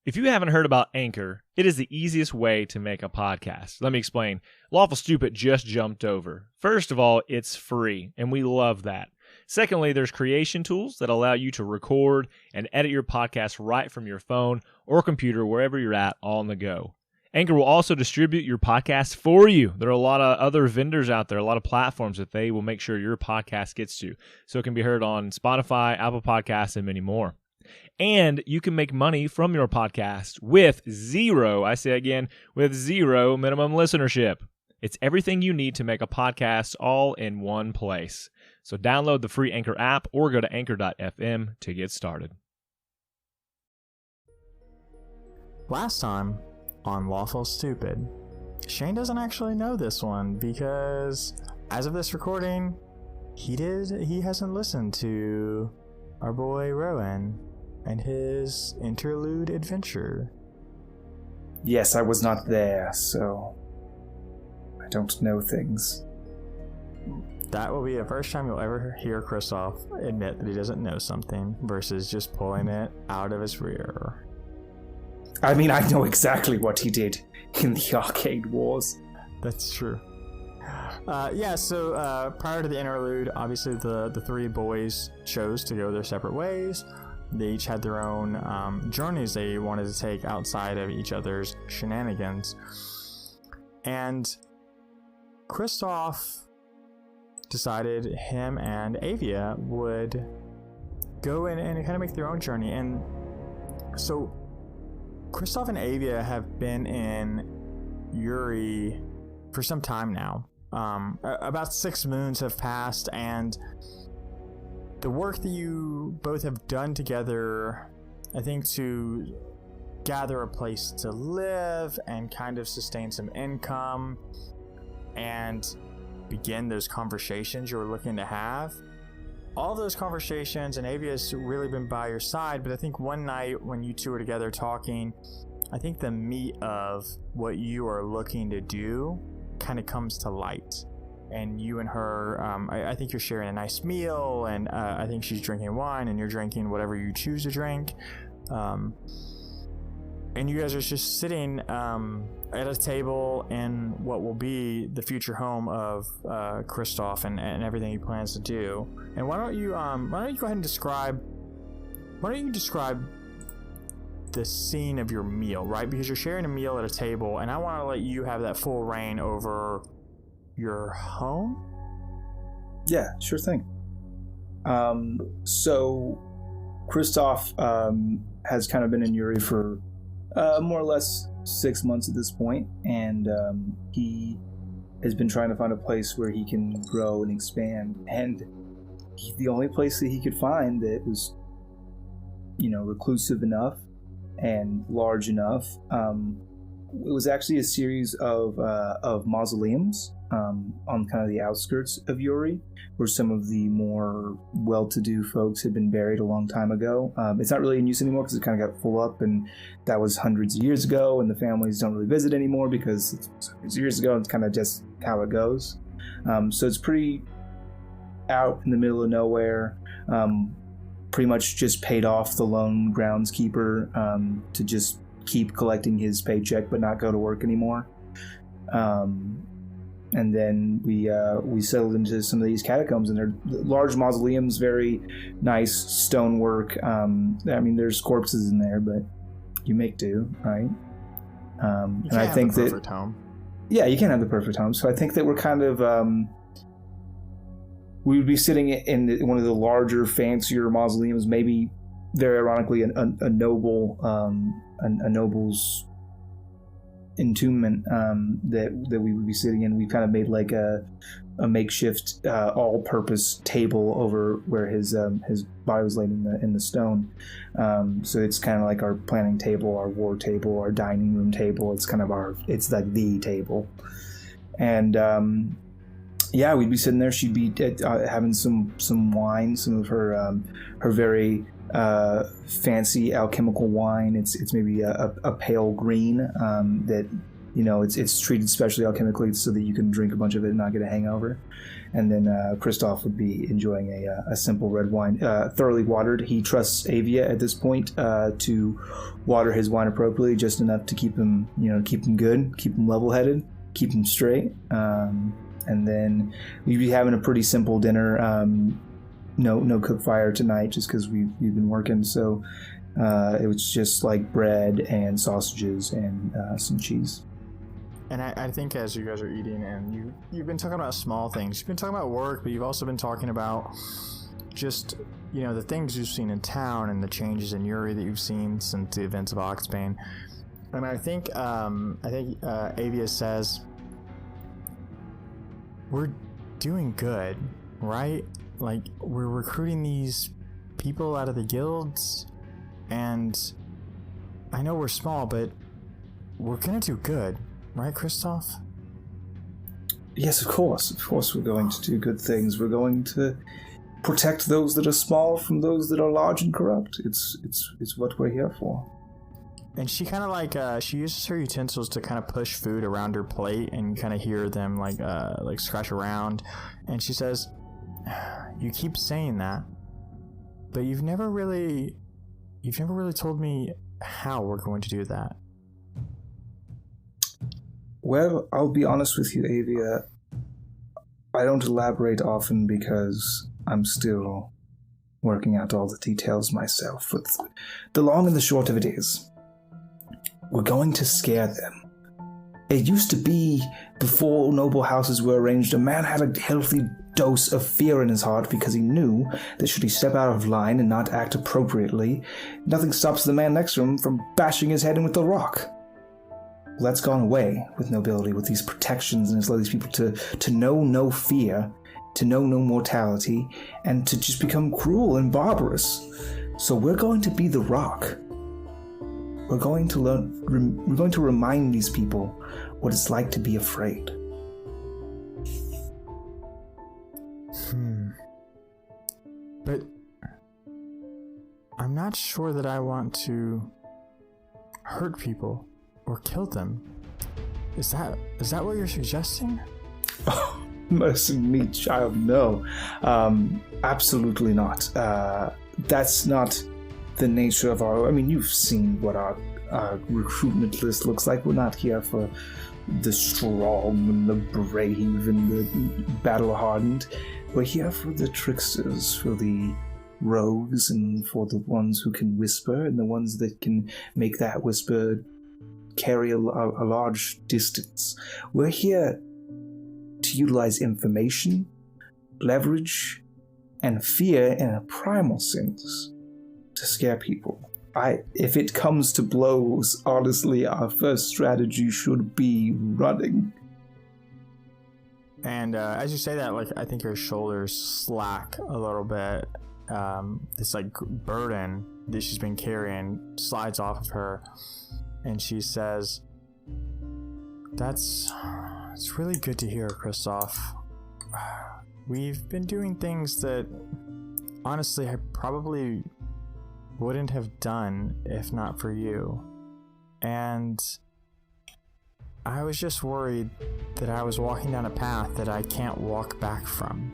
If you haven't heard about Anchor, it is the easiest way to make a podcast. Let me explain. Lawful Stupid just jumped over. First of all, it's free, and we love that. Secondly, there's creation tools that allow you to record and edit your podcast right from your phone or computer, wherever you're at, all on the go. Anchor will also distribute your podcast for you. There are a lot of other vendors out there, a lot of platforms that they will make sure your podcast gets to. So it can be heard on Spotify, Apple Podcasts, and many more. And you can make money from your podcast with zero minimum listenership. It's everything you need to make a podcast all in one place. So download the free Anchor app or go to anchor.fm to get started. Last time on Lawful Stupid, Shane doesn't actually know this one because as of this recording, he hasn't listened to our boy Rowan and his interlude adventure. Yes, I was not there, so I don't know things. That will be the first time you'll ever hear Kristoff admit that he doesn't know something versus just pulling it out of his rear. I mean, I know exactly what he did in the arcade wars. That's true. So prior to the interlude, obviously the three boys chose to go their separate ways. They each had their own journeys they wanted to take outside of each other's shenanigans. And Kristoff decided him and Aavia would go in and kind of make their own journey. And so Kristoff and Aavia have been in Uri for some time now. About 6 moons have passed, and the work that you both have done together, I think, to gather a place to live and kind of sustain some income and begin those conversations you were looking to have. All those conversations, and Aavia's really been by your side, but I think one night when you two were together talking, I think the meat of what you are looking to do kind of comes to light. And you and her, I think you're sharing a nice meal, and I think she's drinking wine, and you're drinking whatever you choose to drink. And you guys are just sitting at a table in what will be the future home of Kristoff and everything he plans to do. And why don't you go ahead and describe the scene of your meal, right? Because you're sharing a meal at a table, and I want to let you have that full reign over your home? Yeah, sure thing. So Kristoff has kind of been in Uri for more or less 6 months at this point, and he has been trying to find a place where he can grow and expand. And the only place that he could find that was, reclusive enough and large enough, it was actually a series of mausoleums on kind of the outskirts of Uri, where some of the more well-to-do folks had been buried a long time ago. It's not really in use anymore because it kind of got full up, and that was hundreds of years ago, and the families don't really visit anymore because it's hundreds of years ago, and it's kind of just how it goes. So it's pretty out in the middle of nowhere. Pretty much just paid off the lone groundskeeper to just keep collecting his paycheck but not go to work anymore. And then we settled into some of these catacombs, and they're large mausoleums, very nice stonework. There's corpses in there, but you make do, right? And I think that perfect home. Yeah, you can't have the perfect home. So I think that we're kind of we would be sitting in one of the larger, fancier mausoleums, maybe very ironically a noble's entombment that we would be sitting in. We kind of made like a makeshift all-purpose table over where his body was laid in the stone. So it's kind of like our planning table, our war table, our dining room table. It's kind of it's like the table. And we'd be sitting there. She'd be having some wine, some of her very fancy alchemical wine. It's maybe a pale green that it's treated specially alchemically so that you can drink a bunch of it and not get a hangover. And then Kristoff would be enjoying a simple red wine, thoroughly watered. He trusts Aavia at this point to water his wine appropriately, just enough to keep him good, keep him level-headed, keep him straight. And then we'd be having a pretty simple dinner. No cook fire tonight, just because we've been working. So it was just like bread and sausages and some cheese. And I think as you guys are eating, and you've been talking about small things. You've been talking about work, but you've also been talking about just, the things you've seen in town and the changes in Uri that you've seen since the events of Oxbane. And I think Aavia says, we're doing good, right? Like, we're recruiting these people out of the guilds, and I know we're small, but we're gonna do good. Right, Kristoff? Yes, of course. Of course we're going to do good things. We're going to protect those that are small from those that are large and corrupt. It's what we're here for. And she kind of she uses her utensils to kind of push food around her plate, and you kind of hear them like scratch around. And she says, "You keep saying that, but you've never really told me how we're going to do that." Well, I'll be honest with you, Aavia. I don't elaborate often because I'm still working out all the details myself. But the long and the short of it is, we're going to scare them. It used to be, before noble houses were arranged, a man had a healthy dose of fear in his heart because he knew that should he step out of line and not act appropriately, nothing stops the man next to him from bashing his head in with a rock. Well, that's gone away with nobility, with these protections, and it's allowed these people to know no fear, to know no mortality, and to just become cruel and barbarous. So we're going to be the rock. We're going to remind these people what it's like to be afraid. But I'm not sure that I want to hurt people or kill them. Is that what you're suggesting? Oh, mercy me, child, no. Absolutely not. That's not the nature of our... I mean, you've seen what our recruitment list looks like. We're not here for the strong and the brave and the battle-hardened. We're here for the tricksters, for the rogues, and for the ones who can whisper, and the ones that can make that whisper carry a large distance. We're here to utilize information, leverage, and fear in a primal sense to scare people. If it comes to blows, honestly, our first strategy should be running. And as you say that, I think her shoulders slack a little bit. This burden that she's been carrying slides off of her. And she says, it's really good to hear, Kristoff. We've been doing things that, honestly, I probably wouldn't have done if not for you. And I was just worried that I was walking down a path that I can't walk back from.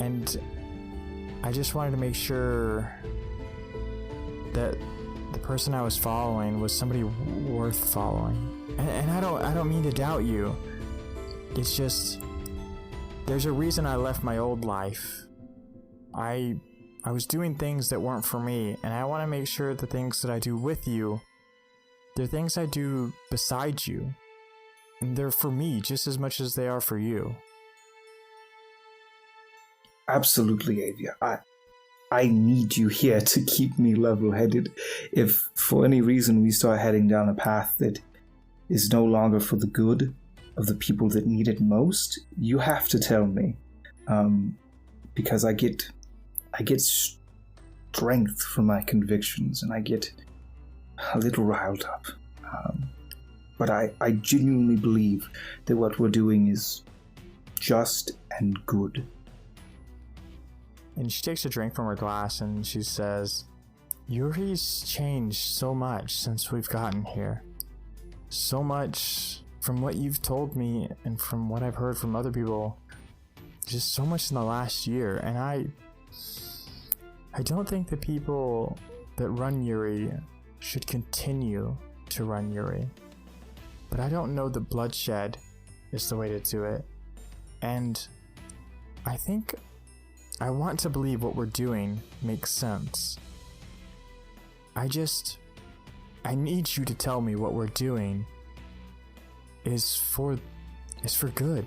And I just wanted to make sure that the person I was following was somebody worth following. And I don't mean to doubt you. It's just, there's a reason I left my old life. I was doing things that weren't for me, and I want to make sure the things that I do with you, they're things I do beside you. And they're for me just as much as they are for you. Absolutely, Aavia. I need you here to keep me level-headed. If for any reason we start heading down a path that is no longer for the good of the people that need it most, you have to tell me. Because I get strength from my convictions, and I get a little riled up. But I genuinely believe that what we're doing is just and good. And she takes a drink from her glass and she says, Yuri's changed so much since we've gotten here. So much from what you've told me and from what I've heard from other people. Just so much in the last year. And I don't think the people that run Yuri should continue to run Yuri. But I don't know that bloodshed is the way to do it. And I want to believe what we're doing makes sense. I need you to tell me what we're doing is for good.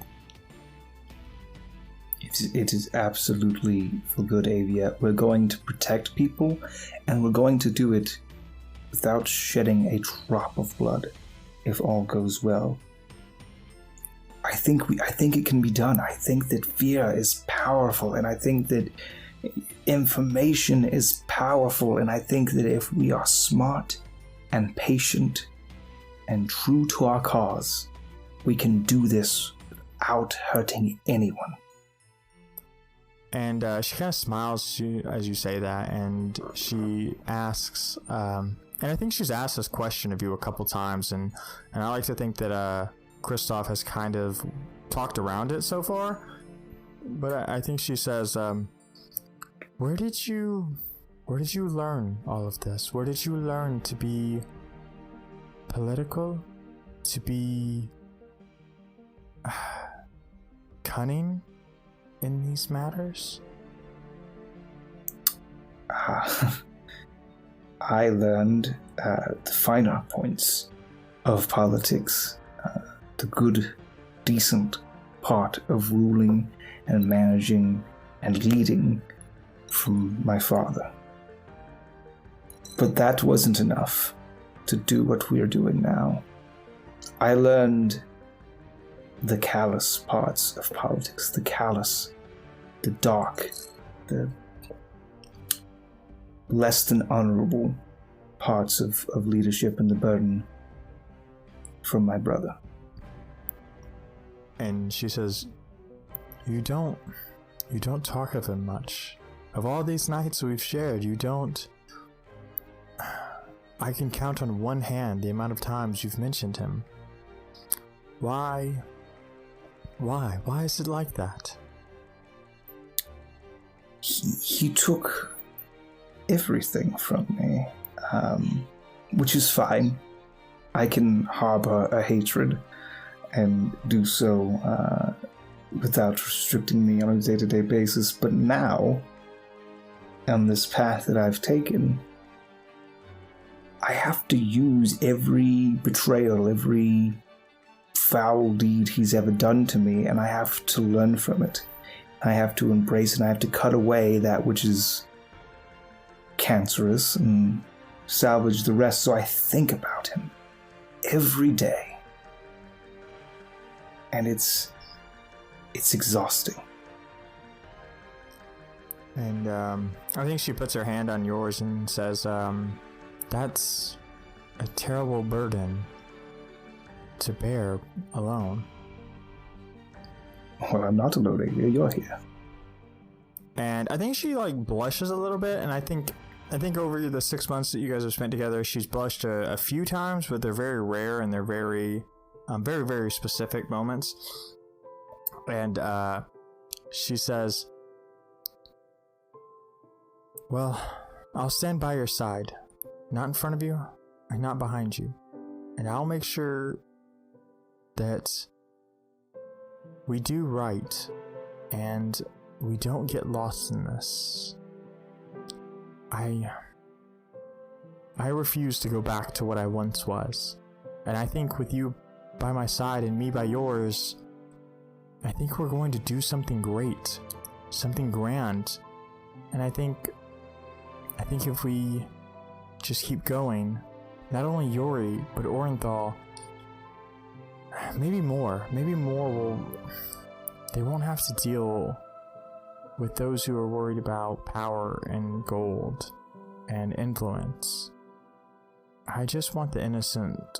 It is absolutely for good, Aavia. We're going to protect people, and we're going to do it without shedding a drop of blood, if all goes well. I think it can be done. I think that fear is powerful, and I think that information is powerful, and I think that if we are smart and patient and true to our cause, we can do this without hurting anyone. And she kind of smiles as you say that, and she asks, and I think she's asked this question of you a couple times, and I like to think that Kristoff has kind of talked around it so far, but I think she says, where did you learn all of this? Where did you learn to be political? To be cunning in these matters? I learned the finer points of politics, the good, decent part of ruling and managing and leading from my father. But that wasn't enough to do what we are doing now. I learned the callous parts of politics, the callous, the dark, the less than honorable parts of leadership and the burden from my brother. And she says, you don't talk of him much. Of all these nights we've shared, you don't... I can count on one hand the amount of times you've mentioned him. Why? Why is it like that? He took everything from me, which is fine. I can harbor a hatred and do so without restricting me on a day-to-day basis, but now, on this path that I've taken, I have to use every betrayal, every foul deed he's ever done to me, and I have to learn from it. I have to embrace and I have to cut away that which is cancerous and salvage the rest. So I think about him every day, and it's exhausting. And I think she puts her hand on yours and says, that's a terrible burden to bear alone. Well, I'm not alone, Aavia. You're here. And I think she blushes a little bit, and I think over the 6 months that you guys have spent together, she's blushed a few times, but they're very rare and they're very, very, very specific moments. And she says, well, I'll stand by your side, not in front of you and not behind you, and I'll make sure that we do right and we don't get lost in this. I refuse to go back to what I once was, and I think with you by my side and me by yours, I think we're going to do something great, something grand. And I think if we just keep going, not only Yuri, but Orenthal, maybe more they won't have to deal with those who are worried about power and gold and influence. I just want the innocent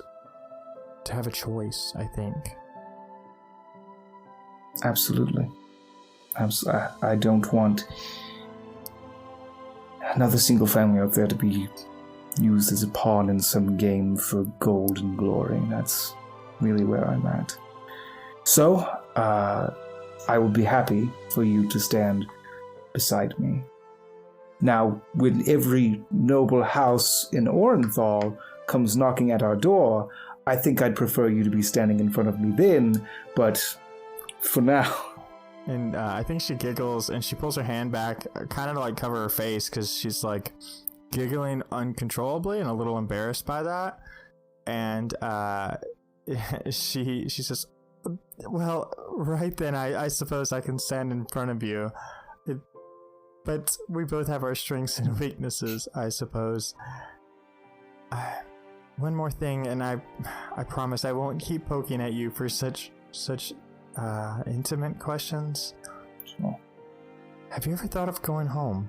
to have a choice, I think. Absolutely. I don't want another single family out there to be used as a pawn in some game for gold and glory. That's really where I'm at. So, I would be happy for you to stand beside me. Now, when every noble house in Orenthal comes knocking at our door, I think I'd prefer you to be standing in front of me then, but for now... And I think she giggles and she pulls her hand back, kind of to like cover her face, because she's like giggling uncontrollably and a little embarrassed by that. And she says, well, right then, I suppose I can stand in front of you. But we both have our strengths and weaknesses, I suppose. One more thing, and I promise I won't keep poking at you for such intimate questions. Sure. Have you ever thought of going home?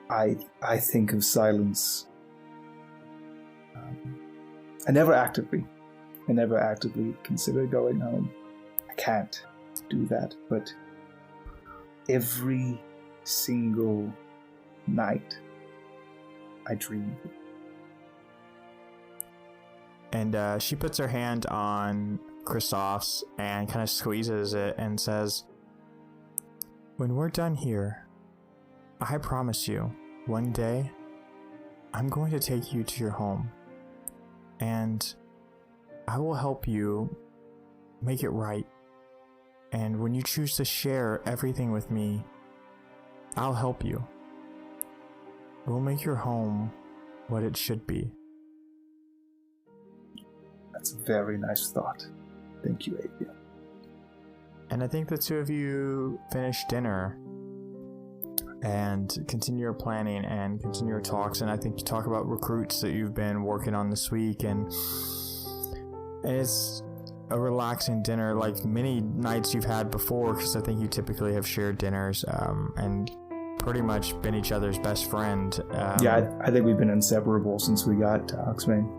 I think of silence. I never actively consider going home. I can't do that, but every single night I dream of it. And she puts her hand on Kristoff's and kind of squeezes it and says, when we're done here, I promise you, one day, I'm going to take you to your home. And I will help you make it right. And when you choose to share everything with me, I'll help you. We'll make your home what it should be. That's a very nice thought. Thank you, Aavia. And I think the two of you finish dinner and continue your planning and continue your talks. And I think you talk about recruits that you've been working on this week. And it's a relaxing dinner like many nights you've had before, because I think you typically have shared dinners and pretty much been each other's best friend. I think we've been inseparable since we got to Oxbane.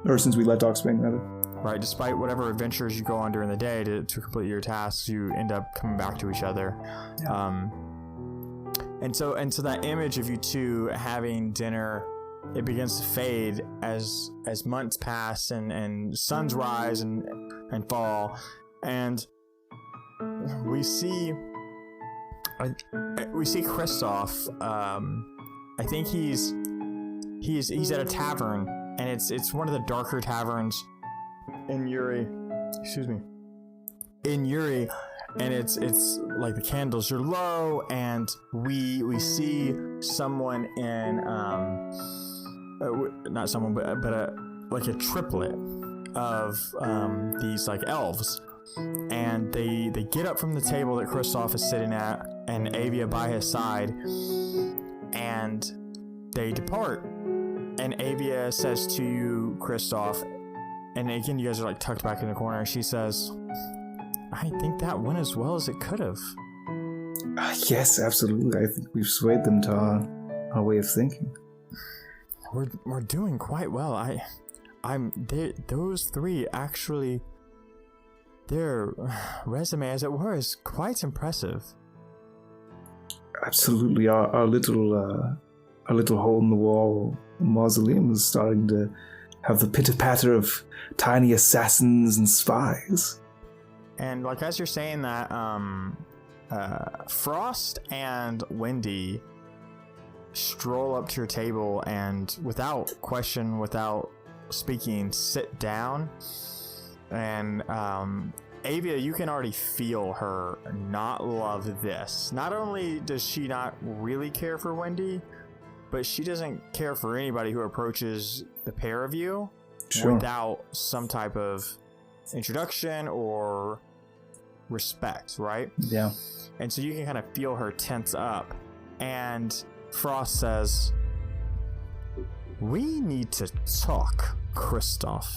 Or since we left Oxbane, rather. Right, despite whatever adventures you go on during the day to complete your tasks, you end up coming back to each other. Yeah. And so that image of you two having dinner, it begins to fade as months pass and suns rise and fall, and we see Kristoff. I think he's at a tavern, and it's one of the darker taverns in Uri. In Uri. And it's like the candles are low, and we see someone in not someone but like a triplet of these like elves, and they get up from the table that Kristoff is sitting at, and Aavia by his side, and they depart. And Aavia says to you, Kristoff, and again you guys are like tucked back in the corner, she says, I think that went as well as it could have. Yes, absolutely. I think we've swayed them to our way of thinking. We're doing quite well. Those three actually, their resume, as it were, is quite impressive. Absolutely. Our little hole in the wall mausoleum is starting to have the pitter patter of tiny assassins and spies. And like as you're saying that, Frost and Wendy stroll up to your table and without question, without speaking, sit down. And Aavia, you can already feel her not love this. Not only does she not really care for Wendy, but she doesn't care for anybody who approaches the pair of you without some type of introduction or respect, right? Yeah. And so you can kind of feel her tense up. And Frost says, we need to talk, Kristoff.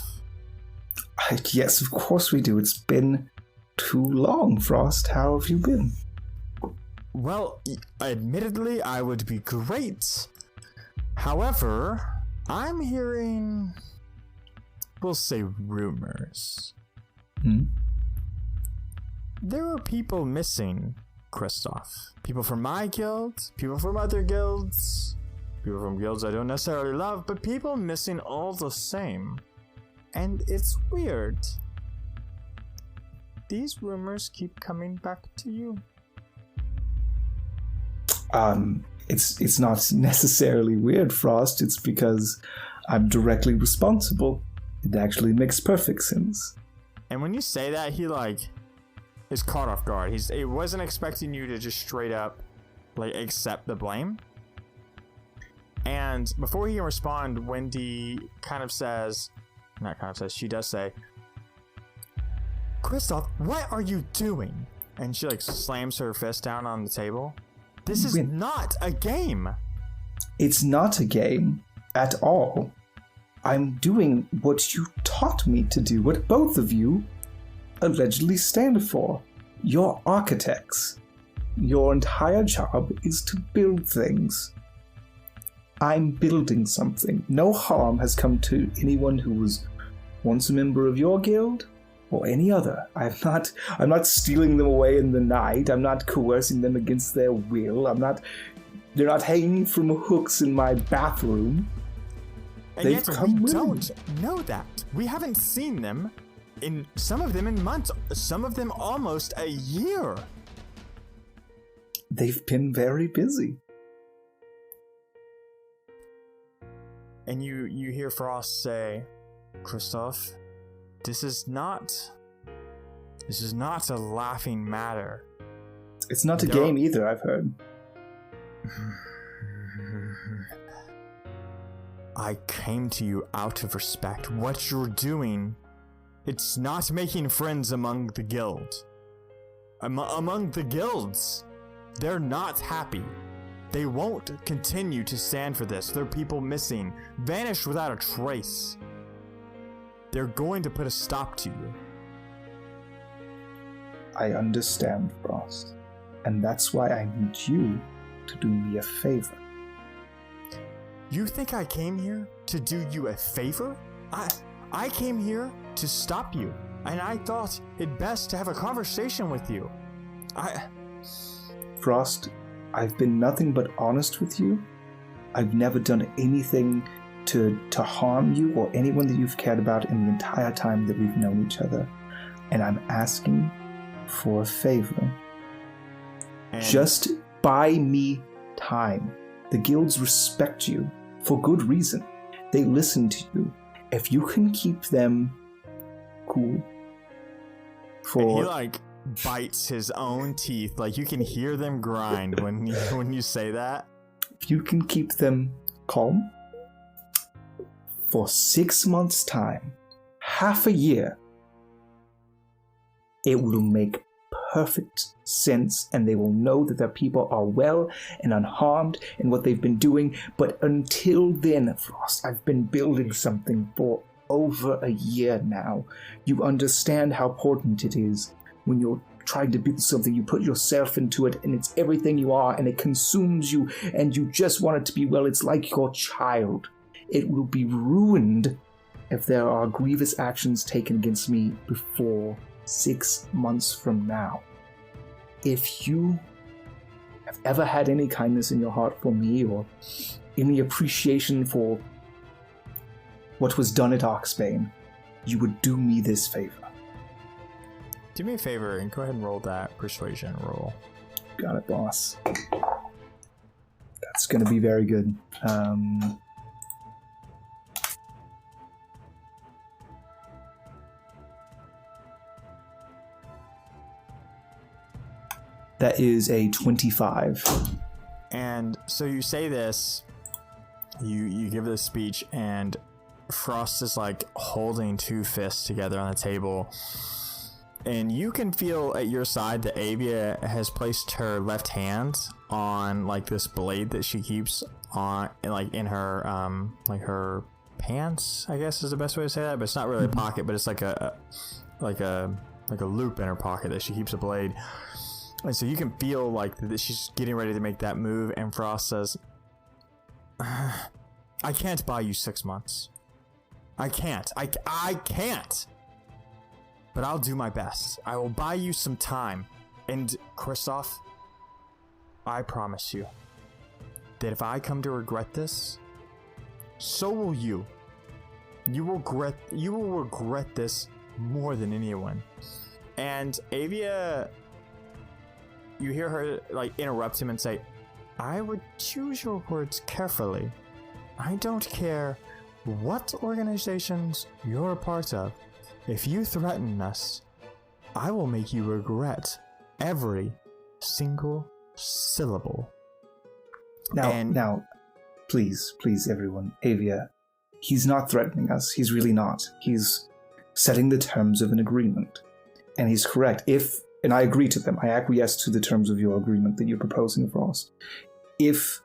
Yes, of course we do. It's been too long, Frost. How have you been? Well, admittedly, I would be great. However, I'm hearing, we'll say, rumors. Hmm? There are people missing Kristoff. People from my guild, people from other guilds, people from guilds I don't necessarily love, but people missing all the same. And it's weird. These rumors keep coming back to you. It's not necessarily weird, Frost. It's because I'm directly responsible. It actually makes perfect sense. And when you say that, he is caught off guard. He wasn't expecting you to just straight up accept the blame. And before he can respond, Wendy she does say, Kristoff, what are you doing? And she slams her fist down on the table. This is not a game. It's not a game at all. I'm doing what you taught me to do, what both of you allegedly stand for. You're architects. Your entire job is to build things. I'm building something. No harm has come to anyone who was once a member of your guild or any other. I'm not stealing them away in the night. I'm not coercing them against their will. They're not hanging from hooks in my bathroom. And yet we don't know that. We haven't seen them some of them in months, some of them almost a year. They've been very busy. And you hear Frost say, Kristoff, this is not a laughing matter. It's not a game either, I've heard. I came to you out of respect. What you're doing, it's not making friends among the guild. Among the guilds, they're not happy. They won't continue to stand for this. There are people missing, vanished without a trace. They're going to put a stop to you. I understand, Frost. And that's why I need you to do me a favor. You think I came here to do you a favor? I came here to stop you, and I thought it best to have a conversation with you. Frost, I've been nothing but honest with you. I've never done anything to harm you or anyone that you've cared about in the entire time that we've known each other. And I'm asking for a favor. Just buy me time. The guilds respect you for good reason. They listen to you. If you can keep them cool for... And he bites his own teeth. You can hear them grind when you say that. If you can keep them calm for 6 months' time, half a year, it will make perfect sense, and they will know that their people are well and unharmed in what they've been doing. But until then, Frost, I've been building something for over a year now. You understand how important it is when you're trying to build something. You put yourself into it, and it's everything you are, and it consumes you, and you just want it to be well. It's like your child. It will be ruined if there are grievous actions taken against me before 6 months from now. If you have ever had any kindness in your heart for me, or any appreciation for what was done at Oxbane, you would do me this favor. Do me a favor and go ahead and roll that persuasion roll. Got it, boss. That's going to be very good. That is a 25. And so you say this, you give this speech, and Frost is holding two fists together on the table. And you can feel at your side that Aavia has placed her left hand on this blade that she keeps on in her her pants, I guess is the best way to say that, but it's not really a pocket, but it's like a loop in her pocket that she keeps a blade. And so you can feel that she's getting ready to make that move, and Frost says, I can't buy you 6 months. I can't. I can't. But I'll do my best. I will buy you some time. And Kristoff, I promise you that if I come to regret this, so will you. You will regret this more than anyone. And Aavia, you hear her like interrupt him and say, I would choose your words carefully. I don't care what organizations you're a part of. If you threaten us, I will make you regret every single syllable. Now, please, everyone, Aavia, he's not threatening us. He's really not. He's setting the terms of an agreement. And he's correct. And I agree to them. I acquiesce to the terms of your agreement that you're proposing, Frost. If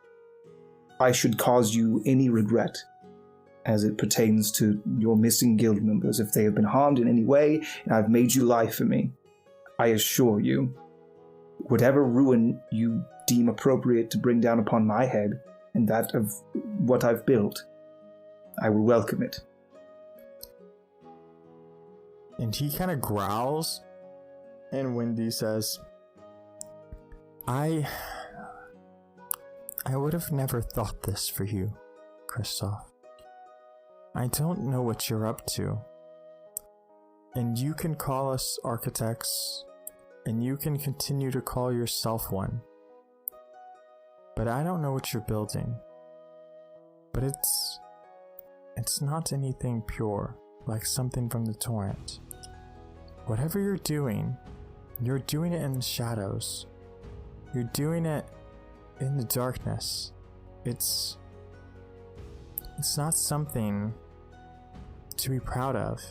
I should cause you any regret as it pertains to your missing guild members, if they have been harmed in any way, and I've made you lie for me, I assure you, whatever ruin you deem appropriate to bring down upon my head and that of what I've built, I will welcome it. And he kind of growls, and Wendy says, I would have never thought this for you, Kristoff. I don't know what you're up to. And you can call us architects, and you can continue to call yourself one. But I don't know what you're building. But it's not anything pure, like something from the torrent. Whatever you're doing it in the shadows. You're doing it in the darkness. It's not something to be proud of.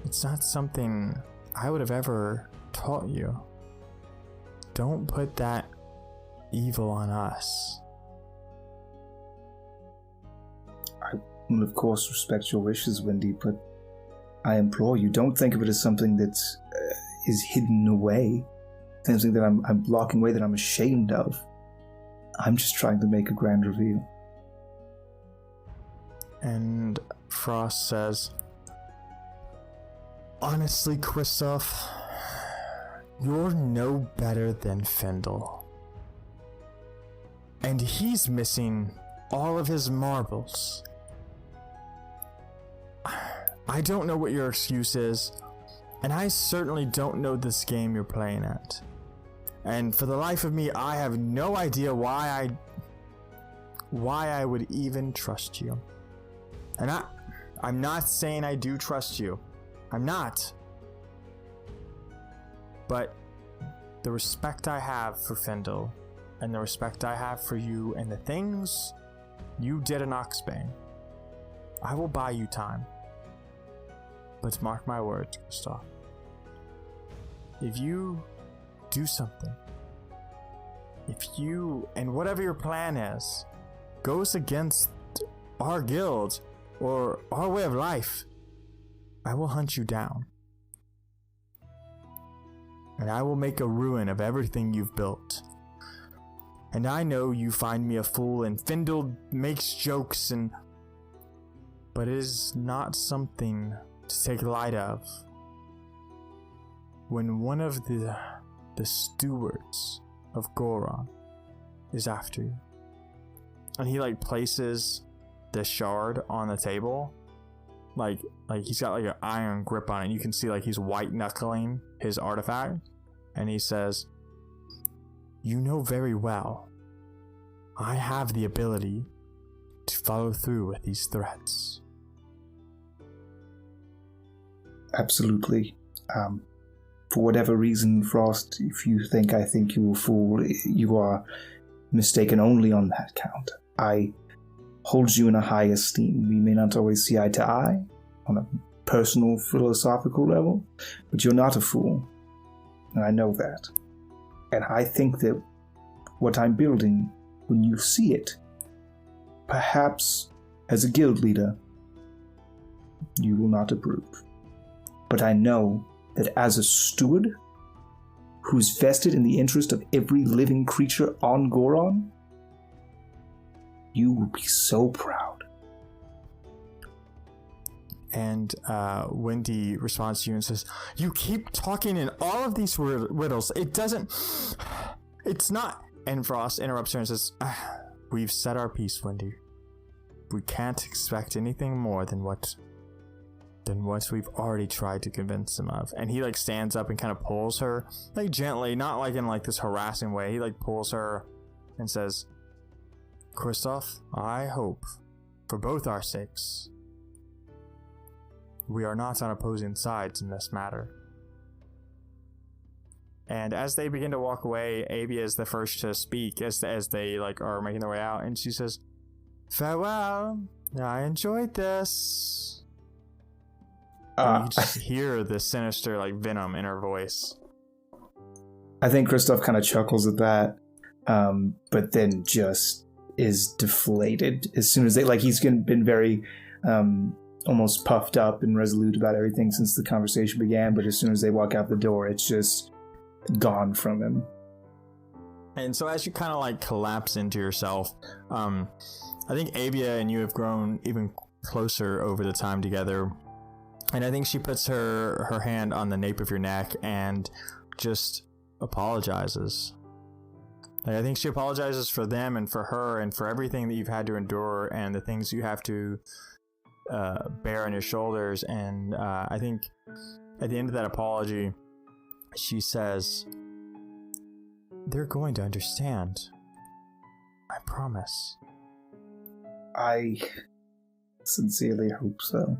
It's not something I would have ever taught you. Don't put that evil on us. I will, of course, respect your wishes, Wendy, but I implore you, don't think of it as something that is hidden away, something that I'm blocking away, that I'm ashamed of. I'm just trying to make a grand reveal. And Frost says, honestly, Kristoff, you're no better than Findle. And he's missing all of his marbles. I don't know what your excuse is, and I certainly don't know this game you're playing at. And for the life of me, I have no idea why I would even trust you. And I'm not saying I do trust you. I'm not. But the respect I have for Findle, and the respect I have for you and the things you did in Oxbane, I will buy you time. But mark my words, Kristoff. If you do something, and whatever your plan is, goes against our guild or our way of life, I will hunt you down. And I will make a ruin of everything you've built. And I know you find me a fool, and Findle makes jokes, but it is not something to take light of. When one of the stewards of Goron is after you, and he places the shard on the table, like he's got an iron grip on it, and you can see he's white knuckling his artifact, and he says, you know very well I have the ability to follow through with these threats. Absolutely. For whatever reason, Frost, if you think I think you a fool, you are mistaken only on that count. I hold you in a high esteem. We may not always see eye to eye on a personal, philosophical level, but you're not a fool, and I know that. And I think that what I'm building, when you see it, perhaps as a guild leader, you will not approve. But I know that as a steward who's vested in the interest of every living creature on Goron, you will be so proud. And Wendy responds to you and says, you keep talking in all of these riddles. It's not And Frost interrupts her and says, "We've said our piece, Wendy. We can't expect anything more than what we've already tried to convince him of." And he like stands up and kind of pulls her, like gently, not like in like this harassing way. He like pulls her and says, "Kristoff, I hope, for both our sakes, we are not on opposing sides in this matter." And as they begin to walk away, Aavia is the first to speak as they like are making their way out, and she says, "Farewell. I enjoyed this." And you just hear the sinister like venom in her voice. I think Kristoff kind of chuckles at that, but then just is deflated as soon as he's been very almost puffed up and resolute about everything since the conversation began, but as soon as they walk out the door, it's just gone from him. And so as you kind of like collapse into yourself, I think Aavia and you have grown even closer over the time together. And I think she puts her hand on the nape of your neck and just apologizes. Like, I think she apologizes for them and for her and for everything that you've had to endure and the things you have to bear on your shoulders. And I think at the end of that apology, she says, "They're going to understand. I promise." I sincerely hope so.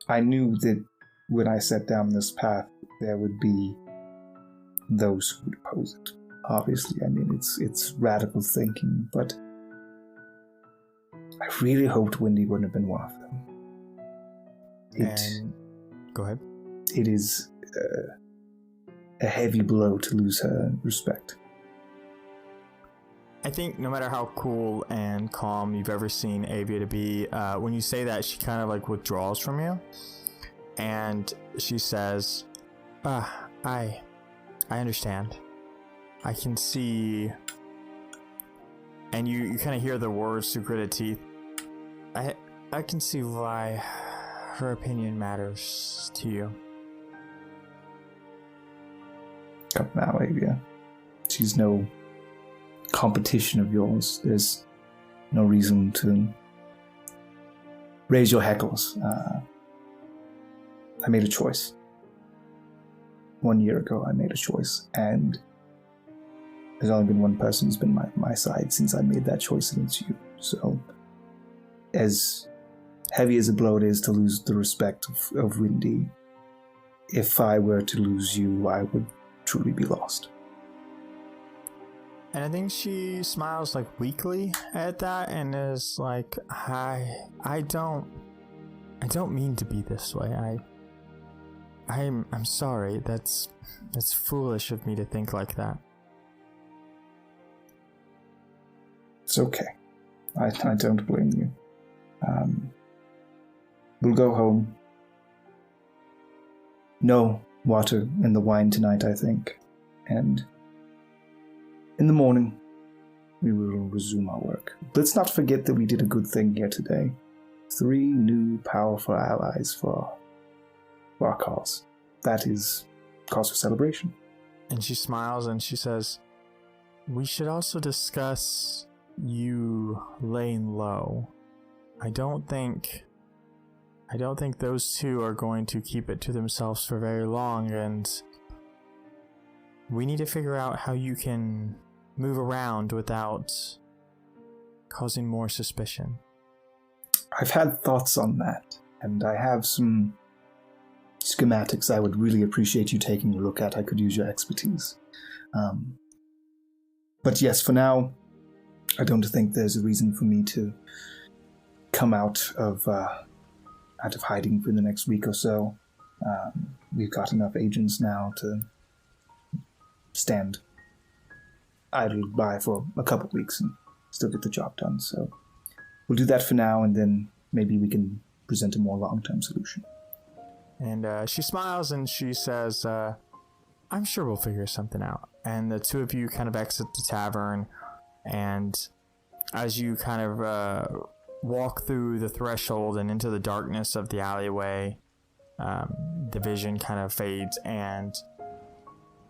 I knew that when I set down this path, there would be those who would oppose it. Obviously, I mean, it's radical thinking, but I really hoped Wendy wouldn't have been one of them. Go ahead. It is a heavy blow to lose her respect. I think no matter how cool and calm you've ever seen Aavia to be, when you say that, she kind of like withdraws from you, and she says, I understand. I can see," and you kind of hear the words through gritted teeth, I can see why her opinion matters to you." Come now, Aavia. She's no competition of yours. There's no reason to raise your heckles. I made a choice. 1 year ago, I made a choice, and there's only been one person who's been my side since I made that choice, and it's you. So, as heavy as a blow it is to lose the respect of Wendy, if I were to lose you, I would truly be lost. And I think she smiles like weakly at that and is like, I don't mean to be this way. I'm sorry. That's foolish of me to think like that. It's okay. I don't blame you. We'll go home. No water in the wine tonight, I think. And in the morning, we will resume our work. Let's not forget that we did a good thing here today. 3 new powerful allies for our cause. That is cause for celebration. And she smiles and she says, "We should also discuss you laying low. I don't think those two are going to keep it to themselves for very long, and we need to figure out how you can move around without causing more suspicion." I've had thoughts on that, and I have some schematics I would really appreciate you taking a look at. I could use your expertise. But yes, for now, I don't think there's a reason for me to come out of hiding for the next week or so. We've got enough agents now to stand idle by for a couple weeks and still get the job done. So we'll do that for now, and then maybe we can present a more long-term solution. And she smiles and she says, "I'm sure we'll figure something out." And the two of you kind of exit the tavern, and as you kind of walk through the threshold and into the darkness of the alleyway, the vision kind of fades, and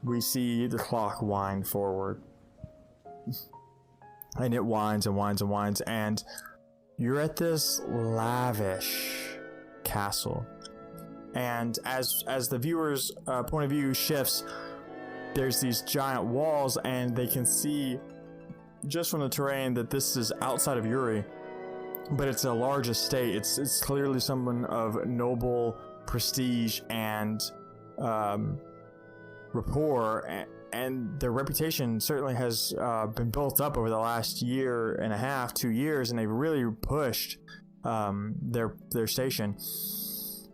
we see the clock wind forward. And it winds and winds and winds, and you're at this lavish castle. And as the viewer's point of view shifts, there's these giant walls, and they can see just from the terrain that this is outside of Uri, but it's a large estate. It's clearly someone of noble prestige and rapport, and their reputation certainly has been built up over the last year and a half, 2 years, and they've really pushed their station.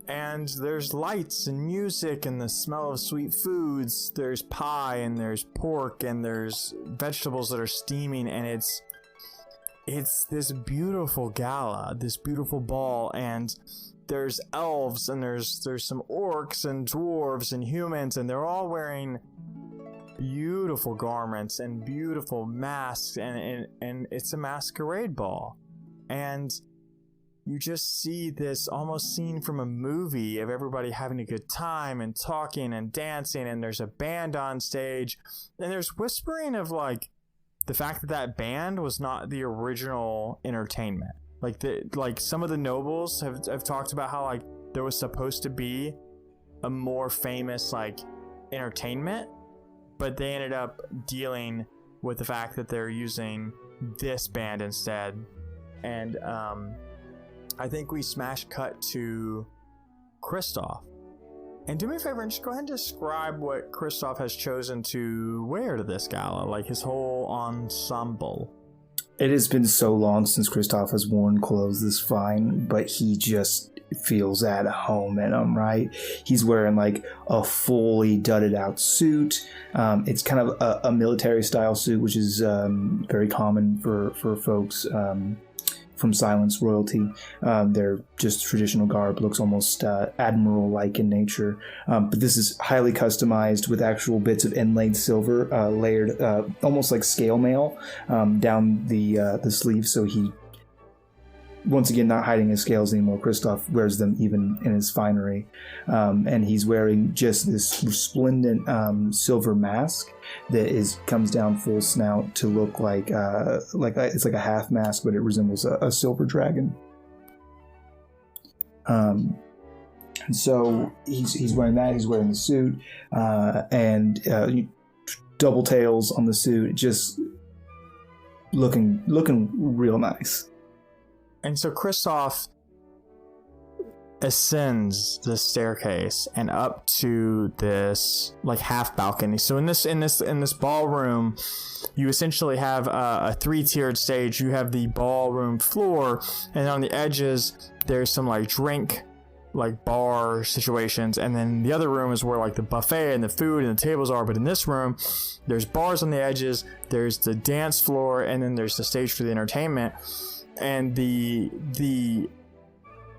And there's lights and music and the smell of sweet foods. There's pie and there's pork and there's vegetables that are steaming, and it's this beautiful gala, this beautiful ball, and there's elves and there's some orcs and dwarves and humans, and they're all wearing beautiful garments and beautiful masks, and it's a masquerade ball. And you just see this almost scene from a movie of everybody having a good time and talking and dancing, and there's a band on stage, and there's whispering of like the fact that band was not the original entertainment. Like some of the nobles have talked about how like there was supposed to be a more famous like entertainment, but they ended up dealing with the fact that they're using this band instead. And I think we smash cut to Kristoff. And do me a favor and just go ahead and describe what Kristoff has chosen to wear to this gala, like his whole ensemble. It has been so long since Kristoff has worn clothes this fine, but he just feels at home in them, right? He's wearing like a fully dudded out suit. It's kind of a military style suit, which is very common for folks from Silence royalty. They're just traditional garb, looks almost admiral-like in nature. But this is highly customized with actual bits of inlaid silver layered almost like scale mail down the sleeve. So he, once again, not hiding his scales anymore. Kristoff wears them even in his finery. And he's wearing just this resplendent silver mask that comes down full snout to look like it's like a half mask, but it resembles a silver dragon. And so he's wearing that. He's wearing the suit and double tails on the suit, just looking real nice. And so Kristoff ascends the staircase and up to this like half balcony. So in this ballroom, you essentially have a 3-tiered stage. You have the ballroom floor, and on the edges there's some like drink, like bar situations, and then the other room is where like the buffet and the food and the tables are. But in this room, there's bars on the edges, there's the dance floor, and then there's the stage for the entertainment. And the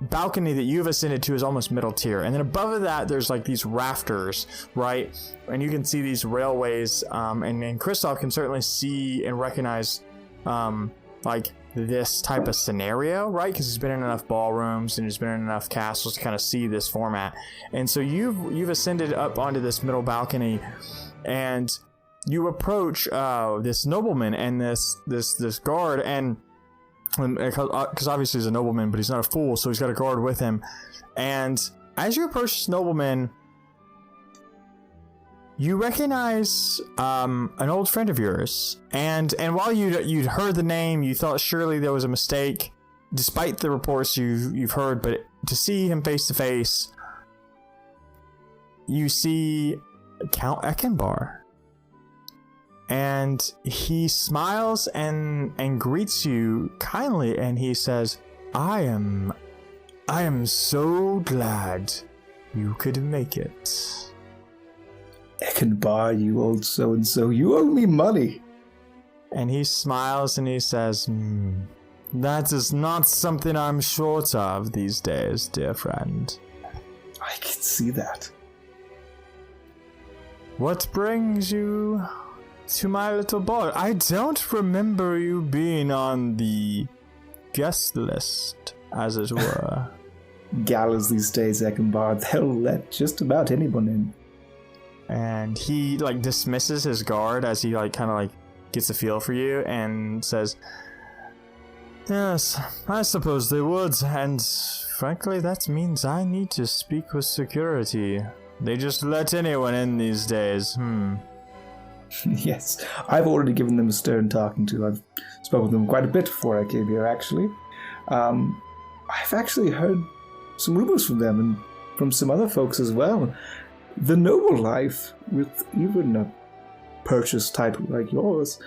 balcony that you've ascended to is almost middle tier, and then above that there's like these rafters, right? And you can see these railways, and Kristoff can certainly see and recognize like this type of scenario, right? Because he's been in enough ballrooms and he's been in enough castles to kind of see this format. And so you've ascended up onto this middle balcony, and you approach this nobleman and this guard, and because obviously he's a nobleman, but he's not a fool, so he's got a guard with him. And as you approach this nobleman, you recognize an old friend of yours. And while you'd heard the name, you thought surely there was a mistake, despite the reports you've heard. But to see him face to face, you see Count Eckenbar. And he smiles and greets you kindly, and he says, I am so glad you could make it. Eckenbar, you old so-and-so, you owe me money. And he smiles and he says, that is not something I'm short of these days, dear friend. I can see that. What brings you to my little ball? I don't remember you being on the guest list, as it were. Galas these days, Eckenbar, they'll let just about anyone in. And he like dismisses his guard as he like kind of like gets a feel for you and says, "Yes, I suppose they would, and frankly that means I need to speak with security. They just let anyone in these days. Yes, I've already given them a stern talking to. I've spoken with them quite a bit before I came here, actually. I've actually heard some rumors from them and from some other folks as well. The noble life, with even a purchase title like yours,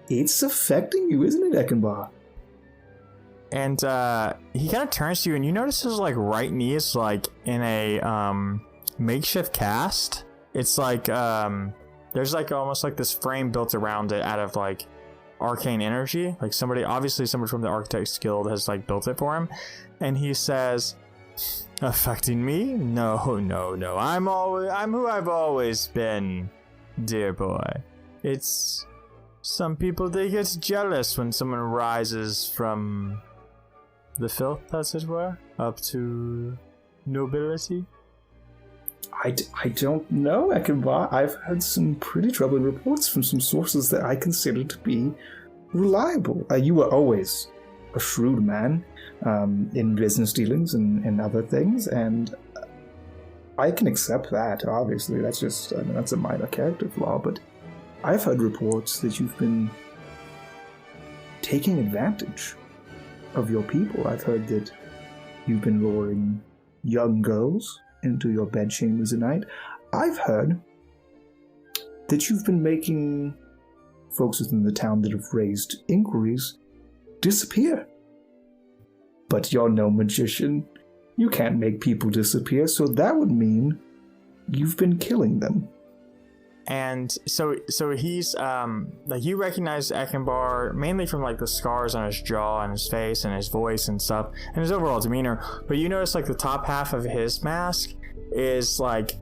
it's affecting you, isn't it, Eckenbar?" And he kind of turns to you, and you notice his like right knee is like in a makeshift cast. It's like there's like almost like this frame built around it out of like arcane energy. Like somebody from the Architects Guild has like built it for him. And he says, "Affecting me? No. I'm who I've always been, dear boy. It's some people, they get jealous when someone rises from the filth, as it were, up to nobility." I don't know, Eckenbar. I've heard some pretty troubling reports from some sources that I consider to be reliable. You were always a shrewd man in business dealings and other things, and I can accept that, obviously. That's just, that's a minor character flaw, but I've heard reports that you've been taking advantage of your people. I've heard that you've been luring young girls into your bedchambers at night. I've heard that you've been making folks within the town that have raised inquiries disappear. But you're no magician. You can't make people disappear, so that would mean you've been killing them. And so he's like, you recognize Eckenbar mainly from like the scars on his jaw and his face and his voice and stuff and his overall demeanor, but you notice like the top half of his mask is like,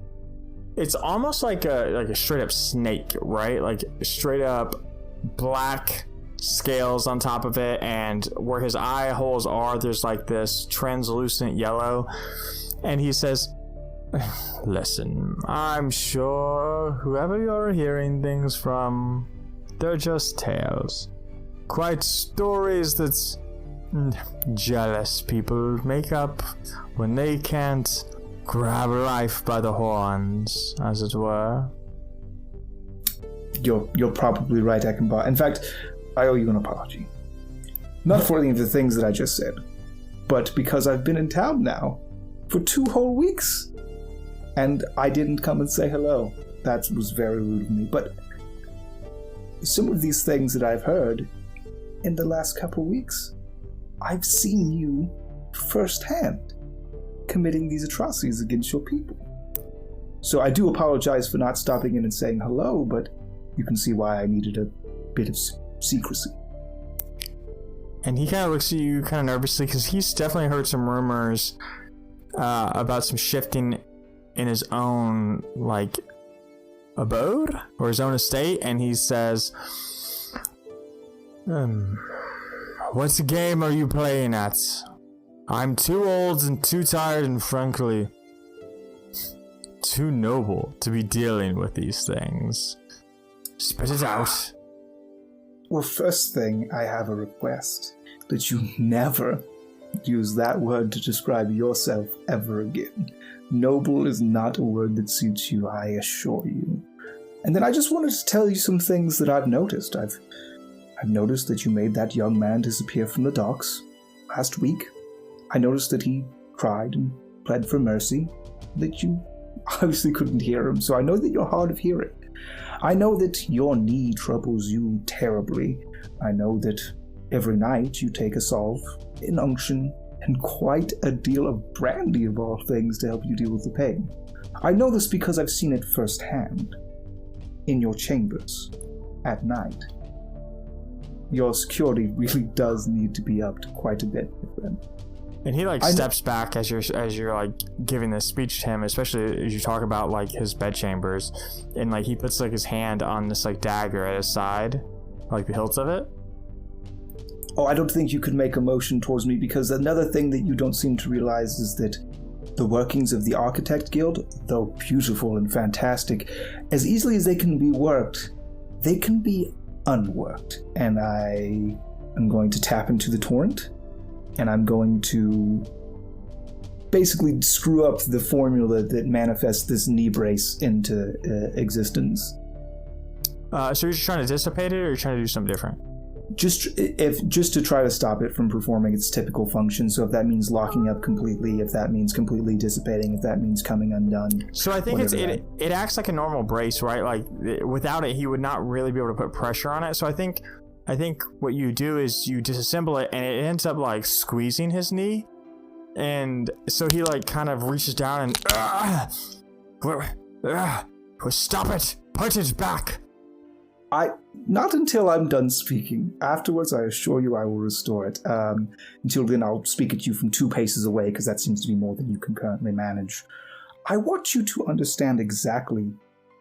it's almost like a straight up snake, right? Like straight up black scales on top of it, and where his eye holes are, there's like this translucent yellow. And he says, "Listen, I'm sure whoever you're hearing things from, they're just tales. Quite stories that jealous people make up when they can't grab life by the horns, as it were." You're probably right, Eckenbar. In fact, I owe you an apology. Not for any of the things that I just said, but because I've been in town now for 2 whole weeks. And I didn't come and say hello. That was very rude of me. But some of these things that I've heard in the last couple weeks, I've seen you firsthand committing these atrocities against your people. So I do apologize for not stopping in and saying hello, but you can see why I needed a bit of secrecy. And he kind of looks at you kind of nervously, because he's definitely heard some rumors about some shifting in his own like abode or his own estate. And he says, "What game are you playing at? I'm too old and too tired and frankly too noble to be dealing with these things. Spit it out." Well, first thing, I have a request that you never use that word to describe yourself ever again. Noble is not a word that suits you, I assure you. And then I just wanted to tell you some things that I've noticed. I've noticed that you made that young man disappear from the docks last week. I noticed that he cried and pled for mercy, that you obviously couldn't hear him, so I know that you're hard of hearing. I know that your knee troubles you terribly. I know that every night you take a salve, an unction, and quite a deal of brandy of all things to help you deal with the pain. I know this because I've seen it firsthand, in your chambers, at night. Your security really does need to be upped quite a bit, my friend. And he like steps back as you're like giving this speech to him, especially as you talk about like his bedchambers, and like he puts like his hand on this like dagger at his side, like the hilt of it. Oh, I don't think you could make a motion towards me, because another thing that you don't seem to realize is that the workings of the Architect Guild, though beautiful and fantastic, as easily as they can be worked, they can be unworked. And I am going to tap into the torrent, and I'm going to basically screw up the formula that manifests this knee brace into existence. So you're just trying to dissipate it, or you're trying to do something different? Just to try to stop it from performing its typical function. So if that means locking up completely, if that means completely dissipating, if that means coming undone. So I think it acts like a normal brace, right? Like without it, he would not really be able to put pressure on it. So I think what you do is you disassemble it, and it ends up like squeezing his knee, and so he like kind of reaches down and stop it, put it back. Not until I'm done speaking. Afterwards, I assure you I will restore it. Until then, I'll speak at you from 2 paces away, because that seems to be more than you can currently manage. I want you to understand exactly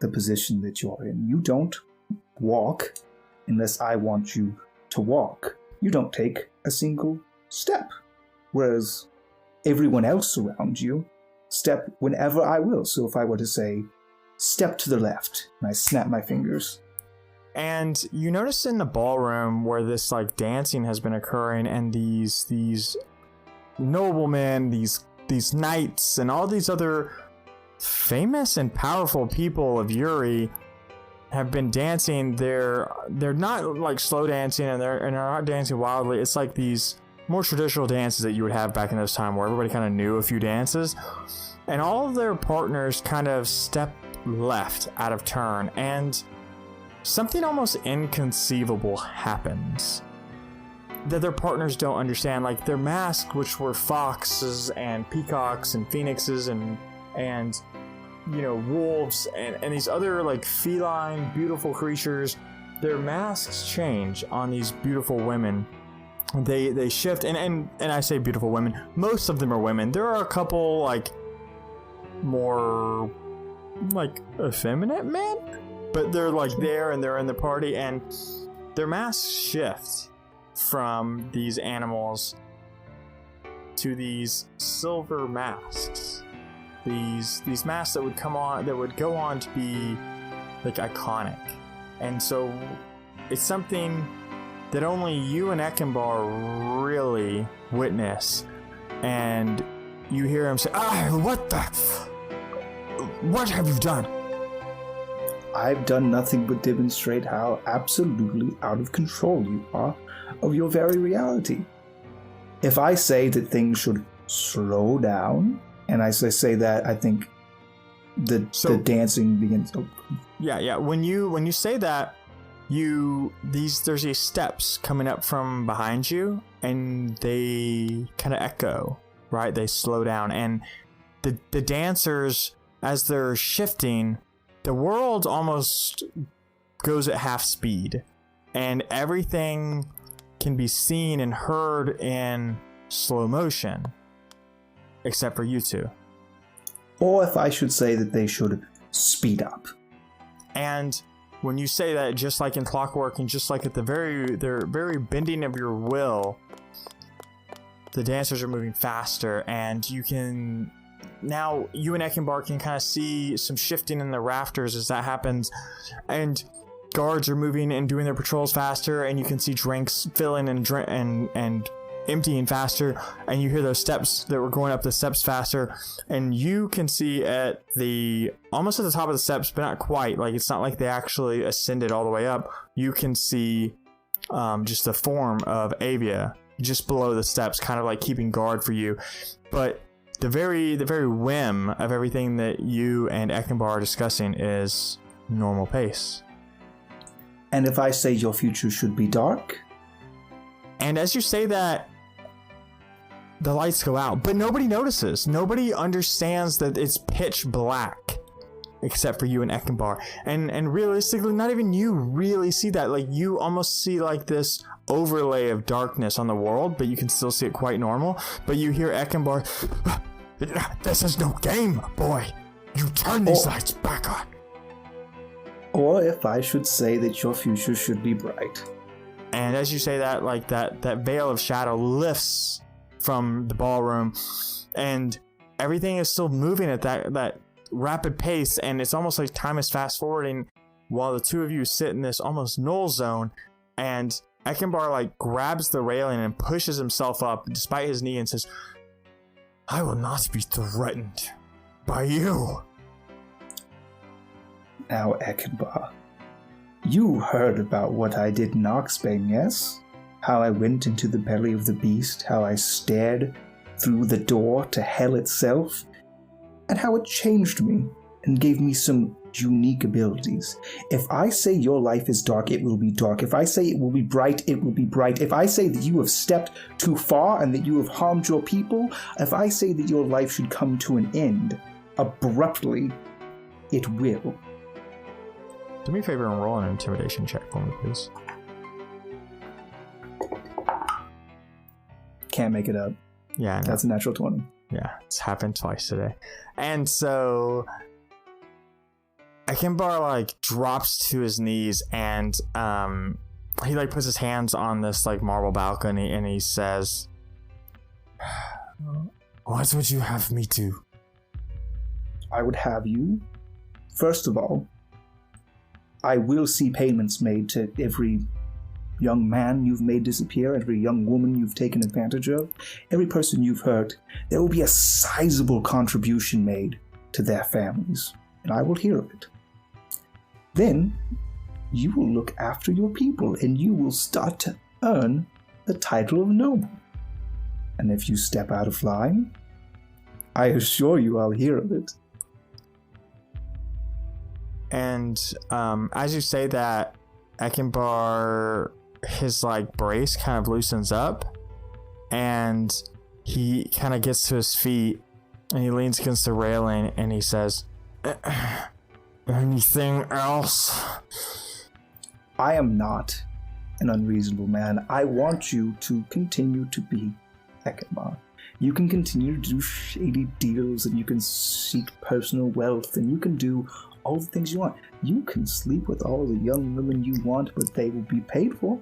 the position that you're in. You don't walk unless I want you to walk. You don't take a single step. Whereas everyone else around you step whenever I will. So if I were to say, step to the left, and I snap my fingers. And you notice in the ballroom where this like dancing has been occurring, and these noblemen, these knights, and all these other famous and powerful people of Uri have been dancing. They're not like slow dancing, and they're not dancing wildly. It's like these more traditional dances that you would have back in those times, where everybody kind of knew a few dances, and all of their partners kind of step left out of turn, and something almost inconceivable happens that their partners don't understand. Like their masks, which were foxes and peacocks and phoenixes and you know, wolves and these other like feline beautiful creatures, their masks change on these beautiful women. They shift, and I say beautiful women, most of them are women. There are a couple like more like effeminate men, but they're like there, and they're in the party, and their masks shift from these animals to these silver masks. These masks that would go on to be like iconic. And so it's something that only you and Ekenbar really witness. And you hear him say, what have you done? I've done nothing but demonstrate how absolutely out of control you are of your very reality. If I say that things should slow down, and as I say that, I think the dancing begins. Oh. Yeah. When you say that, there's these steps coming up from behind you, and they kind of echo, right? They slow down, and the dancers, as they're shifting, the world almost goes at half speed, and everything can be seen and heard in slow motion, except for you two. Or if I should say that they should speed up. And when you say that, just like in Clockwork, and just like at the very bending of your will, the dancers are moving faster, and you and Ekenbar can kind of see some shifting in the rafters as that happens, and guards are moving and doing their patrols faster, and you can see drinks filling and emptying faster, and you hear those steps that were going up the steps faster, and you can see almost at the top of the steps, but not quite, like it's not like they actually ascended all the way up. You can see just the form of Aavia just below the steps, kind of like keeping guard for you. But the very whim of everything that you and Ekenbar are discussing is normal pace. And if I say your future should be dark? And as you say that, the lights go out, but nobody notices. Nobody understands that it's pitch black, except for you and Ekenbar. And realistically, not even you really see that. Like, you almost see like this overlay of darkness on the world, but you can still see it quite normal. But you hear Ekenbar, "This is no game, boy. You turn these lights back on." Or if I should say that your future should be bright. And as you say that, like that veil of shadow lifts from the ballroom, and everything is still moving at that rapid pace, and it's almost like time is fast forwarding while the two of you sit in this almost null zone, and Ekenbar like grabs the railing and pushes himself up despite his knee and says, "I will not be threatened by you." Now, Ekenbar, you heard about what I did in Oxbane, yes? How I went into the belly of the beast, how I stared through the door to hell itself, and how it changed me and gave me some unique abilities. If I say your life is dark, it will be dark. If I say it will be bright, it will be bright. If I say that you have stepped too far and that you have harmed your people, if I say that your life should come to an end abruptly, it will. Do me a favor and roll an intimidation check for me, please. Can't make it up. Yeah, that's a natural 20. Yeah, it's happened twice today. And so Ekenbar like drops to his knees, and he like puts his hands on this like marble balcony, and he says, "What would you have me do?" I would have you, first of all, I will see payments made to every young man you've made disappear, every young woman you've taken advantage of, every person you've hurt. There will be a sizable contribution made to their families, and I will hear of it. Then you will look after your people, and you will start to earn the title of noble. And if you step out of line, I assure you I'll hear of it. And as you say that, Ekenbar, his like brace kind of loosens up, and he kind of gets to his feet, and he leans against the railing, and he says, "Anything else?" I am not an unreasonable man. I want you to continue to be Ekenbar. You can continue to do shady deals, and you can seek personal wealth, and you can do all the things you want. You can sleep with all the young women you want, but they will be paid for.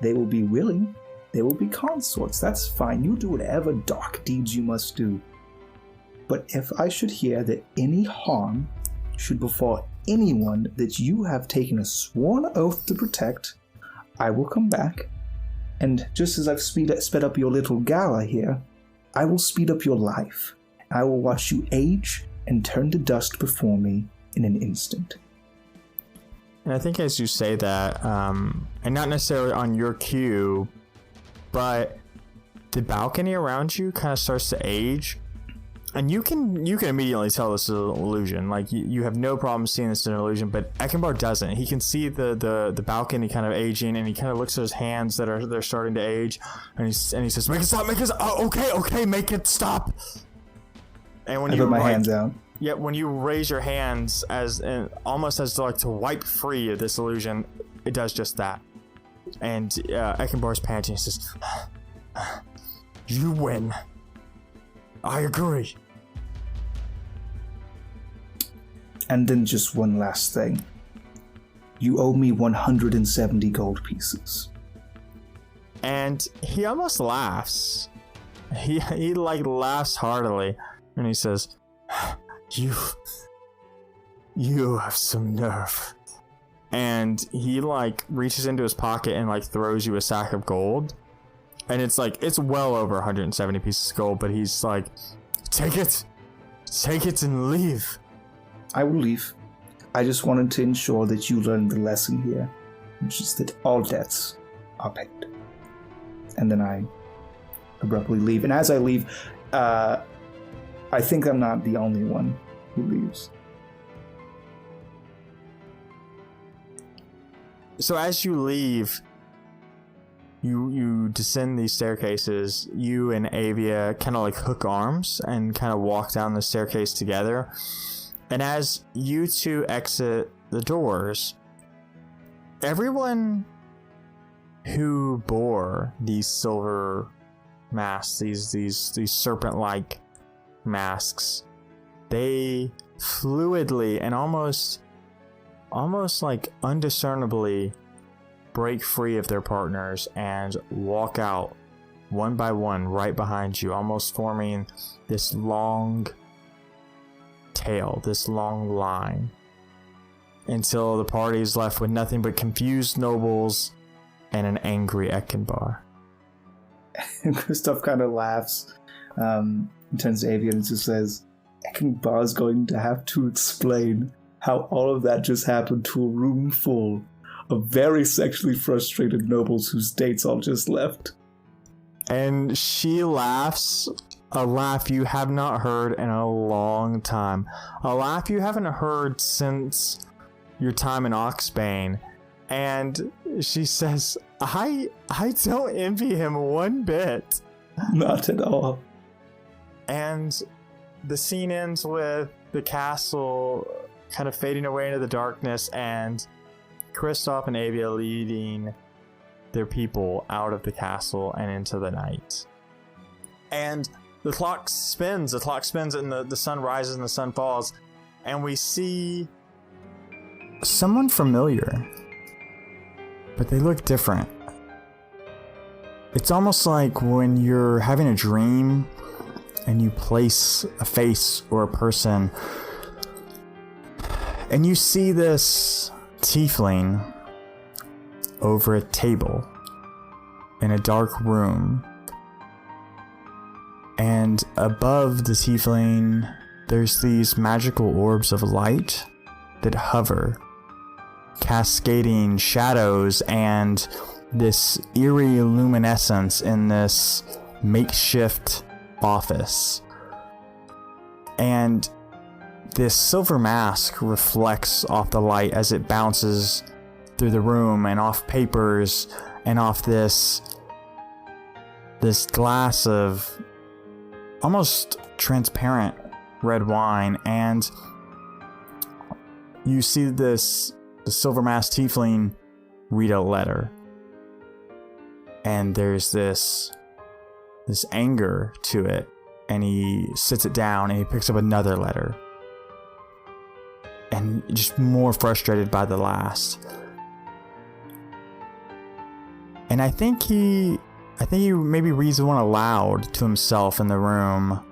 They will be willing. They will be consorts. That's fine. You do whatever dark deeds you must do. But if I should hear that any harm should befall anyone that you have taken a sworn oath to protect, I will come back, and just as I've sped up your little gala here, I will speed up your life. I will watch you age and turn to dust before me in an instant. And I think as you say that, and not necessarily on your cue, but the balcony around you kind of starts to age, and you can immediately tell this is an illusion. Like you have no problem seeing this is an illusion, but Ekenbar doesn't. He can see the balcony kind of aging, and he kind of looks at his hands they're starting to age, and he says, "Make it stop! Make it stop! Oh, okay, make it stop!" And when I put my hands out. Yeah, when you raise your hands almost as to wipe free of this illusion, it does just that. And Ekenbar's panting. He says, "You win. I agree." And then just one last thing. You owe me 170 gold pieces. And he almost laughs. He like laughs heartily, and he says, You have some nerve." And he like reaches into his pocket and like throws you a sack of gold. And it's well over 170 pieces of gold, but he's like, Take it and leave." I will leave. I just wanted to ensure that you learned the lesson here, which is that all debts are paid. And then I abruptly leave. And as I leave, I think I'm not the only one who leaves. So as you leave, you descend these staircases. You and Aavia kind of like hook arms and kind of walk down the staircase together. And as you two exit the doors, everyone who bore these silver masks, these serpent-like masks, they fluidly and almost like undiscernibly break free of their partners and walk out one by one, right behind you, almost forming this long tail, this long line, until the party is left with nothing but confused nobles and an angry Eckenbar. And Kristoff kind of laughs, and turns to Aavia and just says, Eckenbar is going to have to explain how all of that just happened to a room full of very sexually frustrated nobles whose dates all just left. And she laughs, a laugh you have not heard in a long time. A laugh you haven't heard since your time in Oxbane. And she says, I don't envy him one bit. Not at all. And the scene ends with the castle kind of fading away into the darkness and Kristoff and Aavia leading their people out of the castle and into the night. And the clock spins and the sun rises and the sun falls, and we see someone familiar, but they look different. It's almost like when you're having a dream and you place a face or a person and you see this tiefling over a table in a dark room, and above the tiefling there's these magical orbs of light that hover, cascading shadows and this eerie luminescence in this makeshift office. And this silver mask reflects off the light as it bounces through the room and off papers and off this glass of almost transparent red wine. And you see the silver masked tiefling read a letter, and there's this anger to it, and he sits it down and he picks up another letter, and just more frustrated by the last. And I think he maybe reads one aloud to himself in the room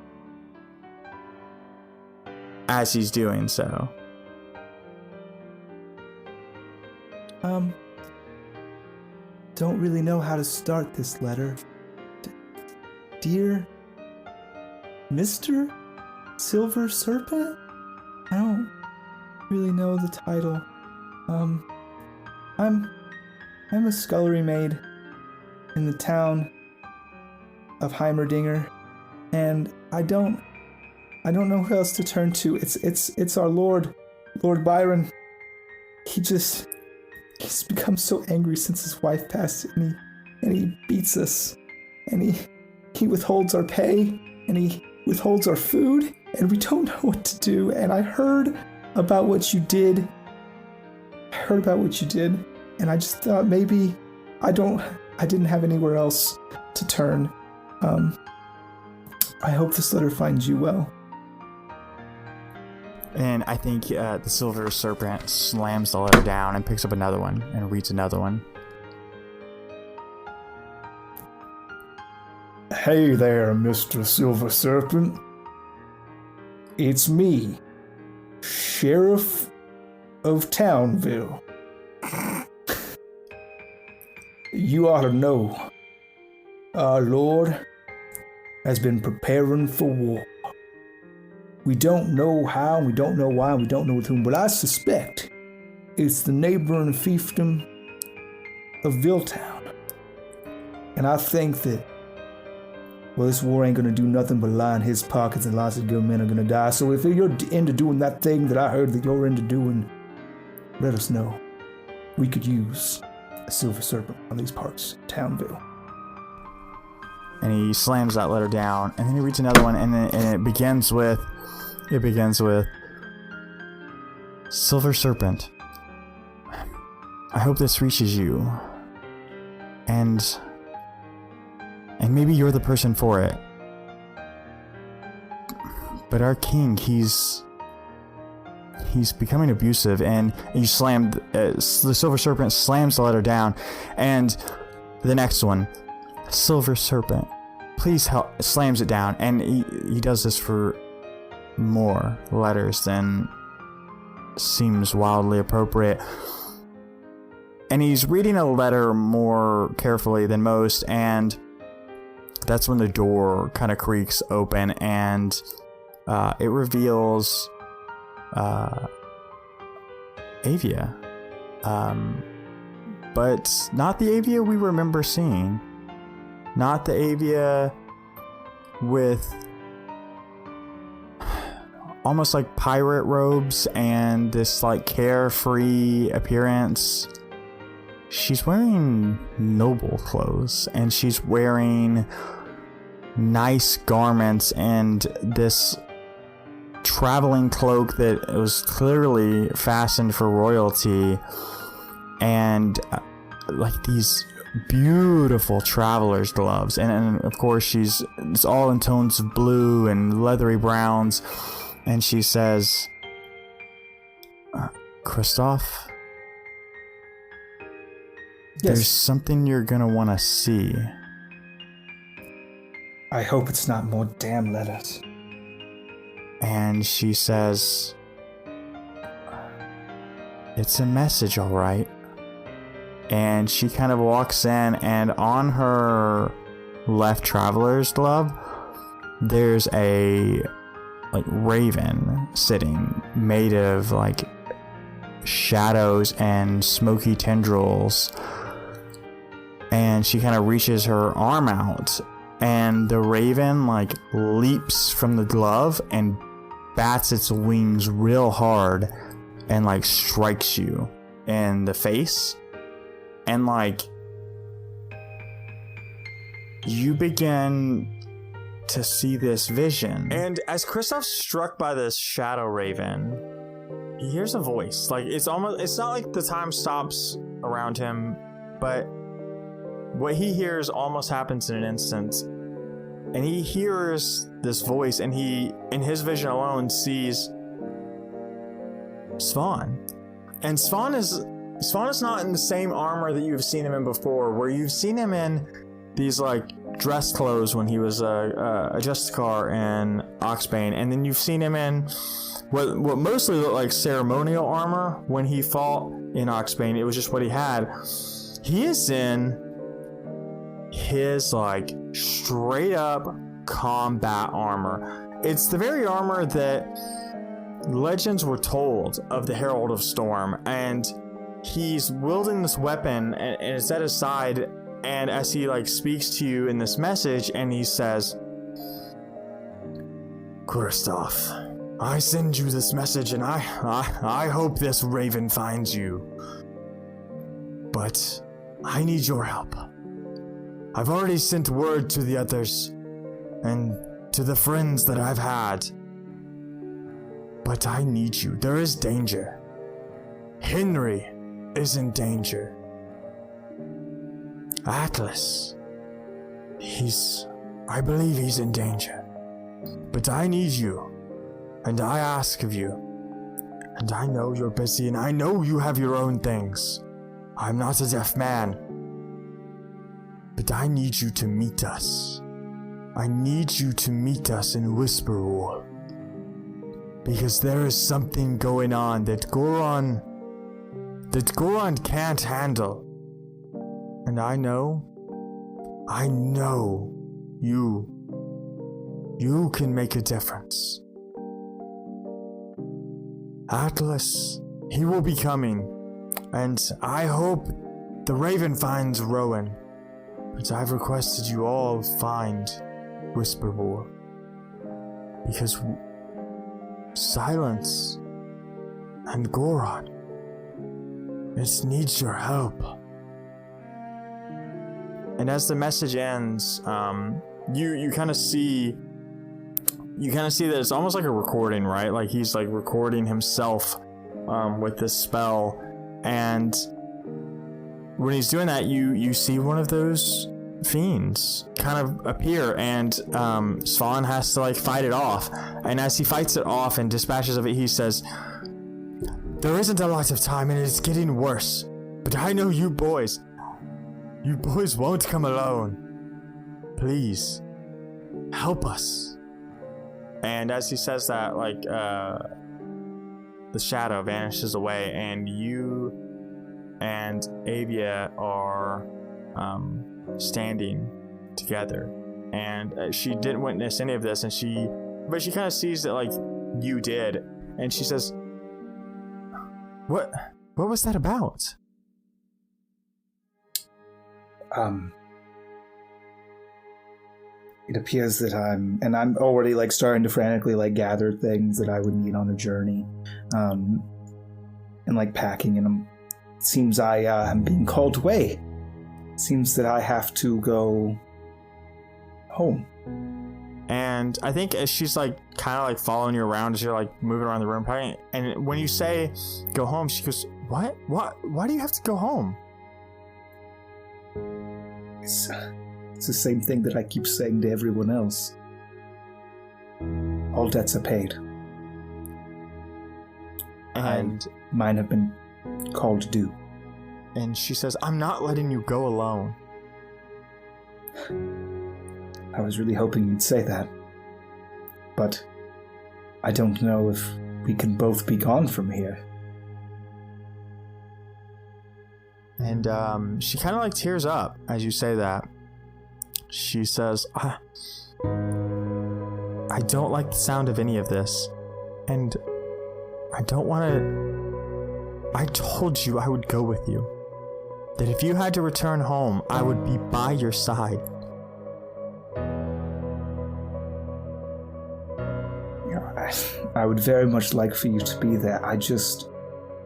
as he's doing so. Don't really know how to start this letter. Dear Mr. Silver Serpent? I don't really know the title. I'm a scullery maid in the town of Heimerdinger, and I don't know who else to turn to. It's our Lord Byron. He's become so angry since his wife passed, and he beats us, and he withholds our pay, and he withholds our food, and we don't know what to do. And I heard about what you did. And I just thought maybe I didn't have anywhere else to turn. I hope this letter finds you well. And I think the Silver Serpent slams the letter down and picks up another one and reads another one. Hey there, Mr. Silver Serpent. It's me, Sheriff of Townville. You ought to know, our Lord has been preparing for war. We don't know how, we don't know why, we don't know with whom, but I suspect it's the neighboring fiefdom of Villetown. And I think that, well, this war ain't gonna do nothing but line his pockets, and lots of good men are gonna die. So if you're into doing that thing that I heard that you're into doing, let us know. We could use a Silver Serpent on these parts, Townville. And he slams that letter down, and then he reads another one, and it begins with, Silver Serpent, I hope this reaches you, and maybe you're the person for it. But our king, he's becoming abusive, and you slammed, the Silver Serpent slams the letter down, and the next one, Silver Serpent, please help. Slams it down, and he does this for more letters than seems wildly appropriate. And he's reading a letter more carefully than most, and that's when the door kind of creaks open, and it reveals Aavia. But not the Aavia we remember seeing. Not the Aavia with almost like pirate robes and this like carefree appearance. She's wearing noble clothes, and she's wearing nice garments and this traveling cloak that was clearly fastened for royalty, and like these beautiful traveler's gloves, and of course it's all in tones of blue and leathery browns, and she says, Kristoff, yes. There's something you're gonna want to see. I hope it's not more damn letters. And she says, it's a message, all right. And she kind of walks in, and on her left traveler's glove, there's a like raven sitting, made of like shadows and smoky tendrils. And she kind of reaches her arm out, and the raven like leaps from the glove and bats its wings real hard and like strikes you in the face. And like you begin to see this vision. And as Kristoff's struck by this shadow raven, he hears a voice. Like it's not like the time stops around him, but what he hears almost happens in an instant. And he hears this voice, and he, in his vision alone, sees Svan. And Svan is not in the same armor that you've seen him in before, where you've seen him in these like dress clothes when he was a Justicar in Oxbane, and then you've seen him in what mostly looked like ceremonial armor when he fought in Oxbane. It was just what he had. He is in his like straight up combat armor. It's the very armor that legends were told of the Herald of Storm, and he's wielding this weapon and it's at his side, and as he like speaks to you in this message, and he says, Kristoff, I send you this message, and I hope this raven finds you, but I need your help. I've already sent word to the others and to the friends that I've had, but I need you. There is danger. Henry is in danger. Atlas, I believe he's in danger. But I need you, and I ask of you, and I know you're busy, and I know you have your own things. I'm not a deaf man. But I need you to meet us. I need you to meet us in Whisperwar. Because there is something going on that Goron can't handle. And I know you can make a difference. Atlas, he will be coming, and I hope the Raven finds Rowan. But I've requested you all find Whisperwar, because Silence and Goron, it needs your help. And as the message ends, you kind of see that it's almost like a recording, right? Like he's like recording himself with this spell, and when he's doing that, you see one of those fiends kind of appear, and Svan has to like fight it off. And as he fights it off and dispatches of it, he says, "There isn't a lot of time, and it's getting worse. But I know you boys won't come alone. please, help us. And as he says that, like, the shadow vanishes away, and you and Aavia are standing together. And she didn't witness any of this, but she kind of sees that, like, you did, and she says, What was that about? It appears that I'm already, like, starting to frantically, like, gather things that I would need on a journey, and, like, packing, and it seems I am being called away. It seems that I have to go home. And I think as she's, like, kind of, like, following you around as you're, like, moving around the room, and when you say go home, she goes, what? Why do you have to go home? It's the same thing that I keep saying to everyone else. All debts are paid. And mine have been called due. And she says, I'm not letting you go alone. I was really hoping you'd say that. But I don't know if we can both be gone from here. And she kind of, like, tears up as you say that. She says, I don't like the sound of any of this. And I don't want to... I told you I would go with you. That if you had to return home, I would be by your side. I would very much like for you to be there.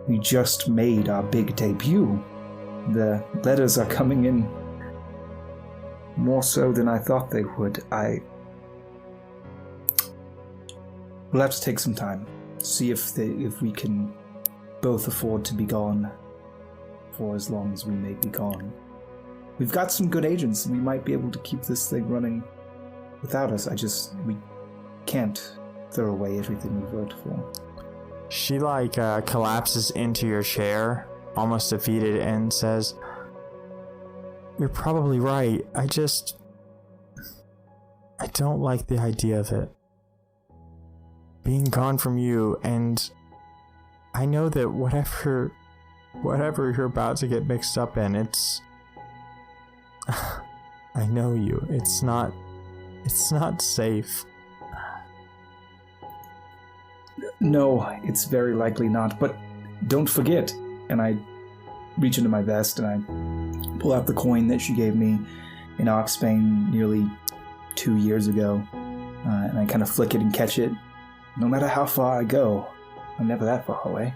We just made our big debut. The letters are coming in more so than I thought they would. We'll have to take some time. See if we can both afford to be gone for as long as we may be gone. We've got some good agents. We might be able to keep this thing running without us. We can't throw away everything we've worked for. She, like, collapses into your chair, almost defeated, and says, you're probably right. I don't like the idea of it. Being gone from you, and I know that whatever you're about to get mixed up in, I know you. It's not safe. No, it's very likely not, but don't forget. And I reach into my vest and I pull out the coin that she gave me in Oxbane nearly 2 years ago, and I kind of flick it and catch it. No matter how far I go, I'm never that far away.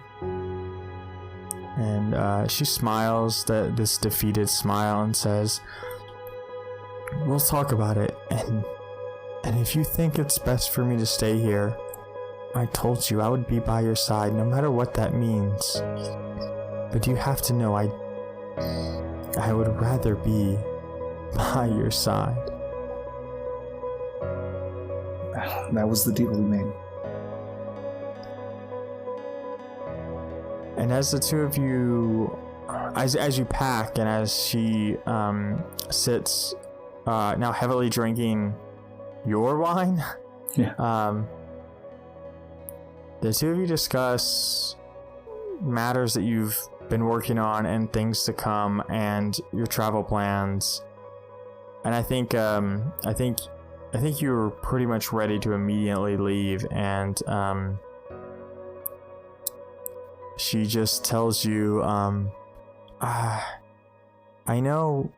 And she smiles, this defeated smile, and says, we'll talk about it, and if you think it's best for me to stay here, I told you I would be by your side no matter what that means. But you have to know I would rather be by your side. That was the deal we made. And as the two of you, as you pack, and as she sits, now heavily drinking your wine, yeah. The two of you discuss matters that you've been working on and things to come, and your travel plans. And I think you were pretty much ready to immediately leave, and she just tells you, I know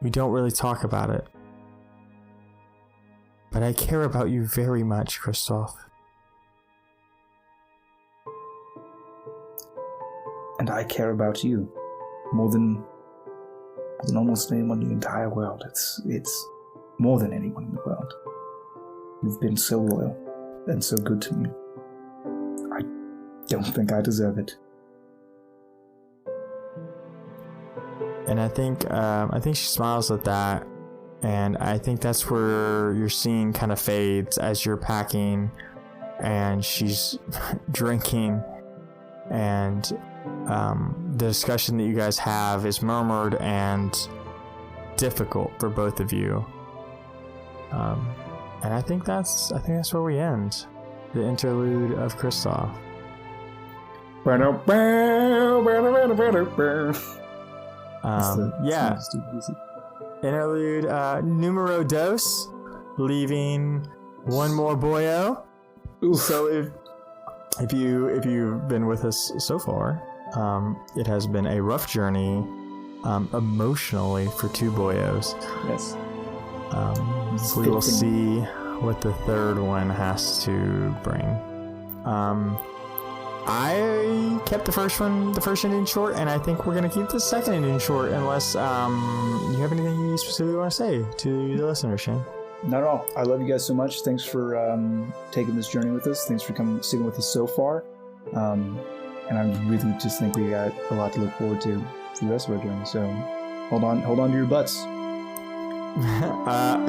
we don't really talk about it, but I care about you very much, Kristoff. And I care about you more than almost anyone in the entire world. It's more than anyone in the world. You've been so loyal and so good to me. I don't think I deserve it. And I think she smiles at that, and I think that's where your scene kind of fades as you're packing, and she's drinking, and the discussion that you guys have is murmured, and difficult for both of you. And I think that's where we end the interlude of Kristoff. Interlude numero dos, leaving one more boyo. Oof. So if you've been with us so far, it has been a rough journey, emotionally, for two boyos. Yes. We will see what the third one has to bring. I kept the first ending short, and I think we're going to keep the second ending short, unless you have anything you specifically want to say to the listeners, Shane. Not at all. I love you guys so much. Thanks for taking this journey with us. Thanks for sticking with us so far. And I really just think we got a lot to look forward to for the rest of our journey. So hold on to your butts.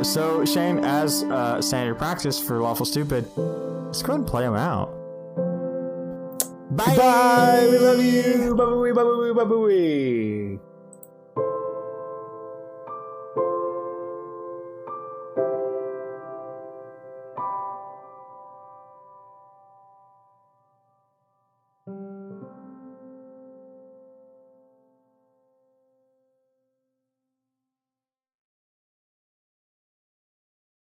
So Shane, as standard practice for Lawful Stupid, let's go ahead and play them out. Bye. Bye. We love you. Bye.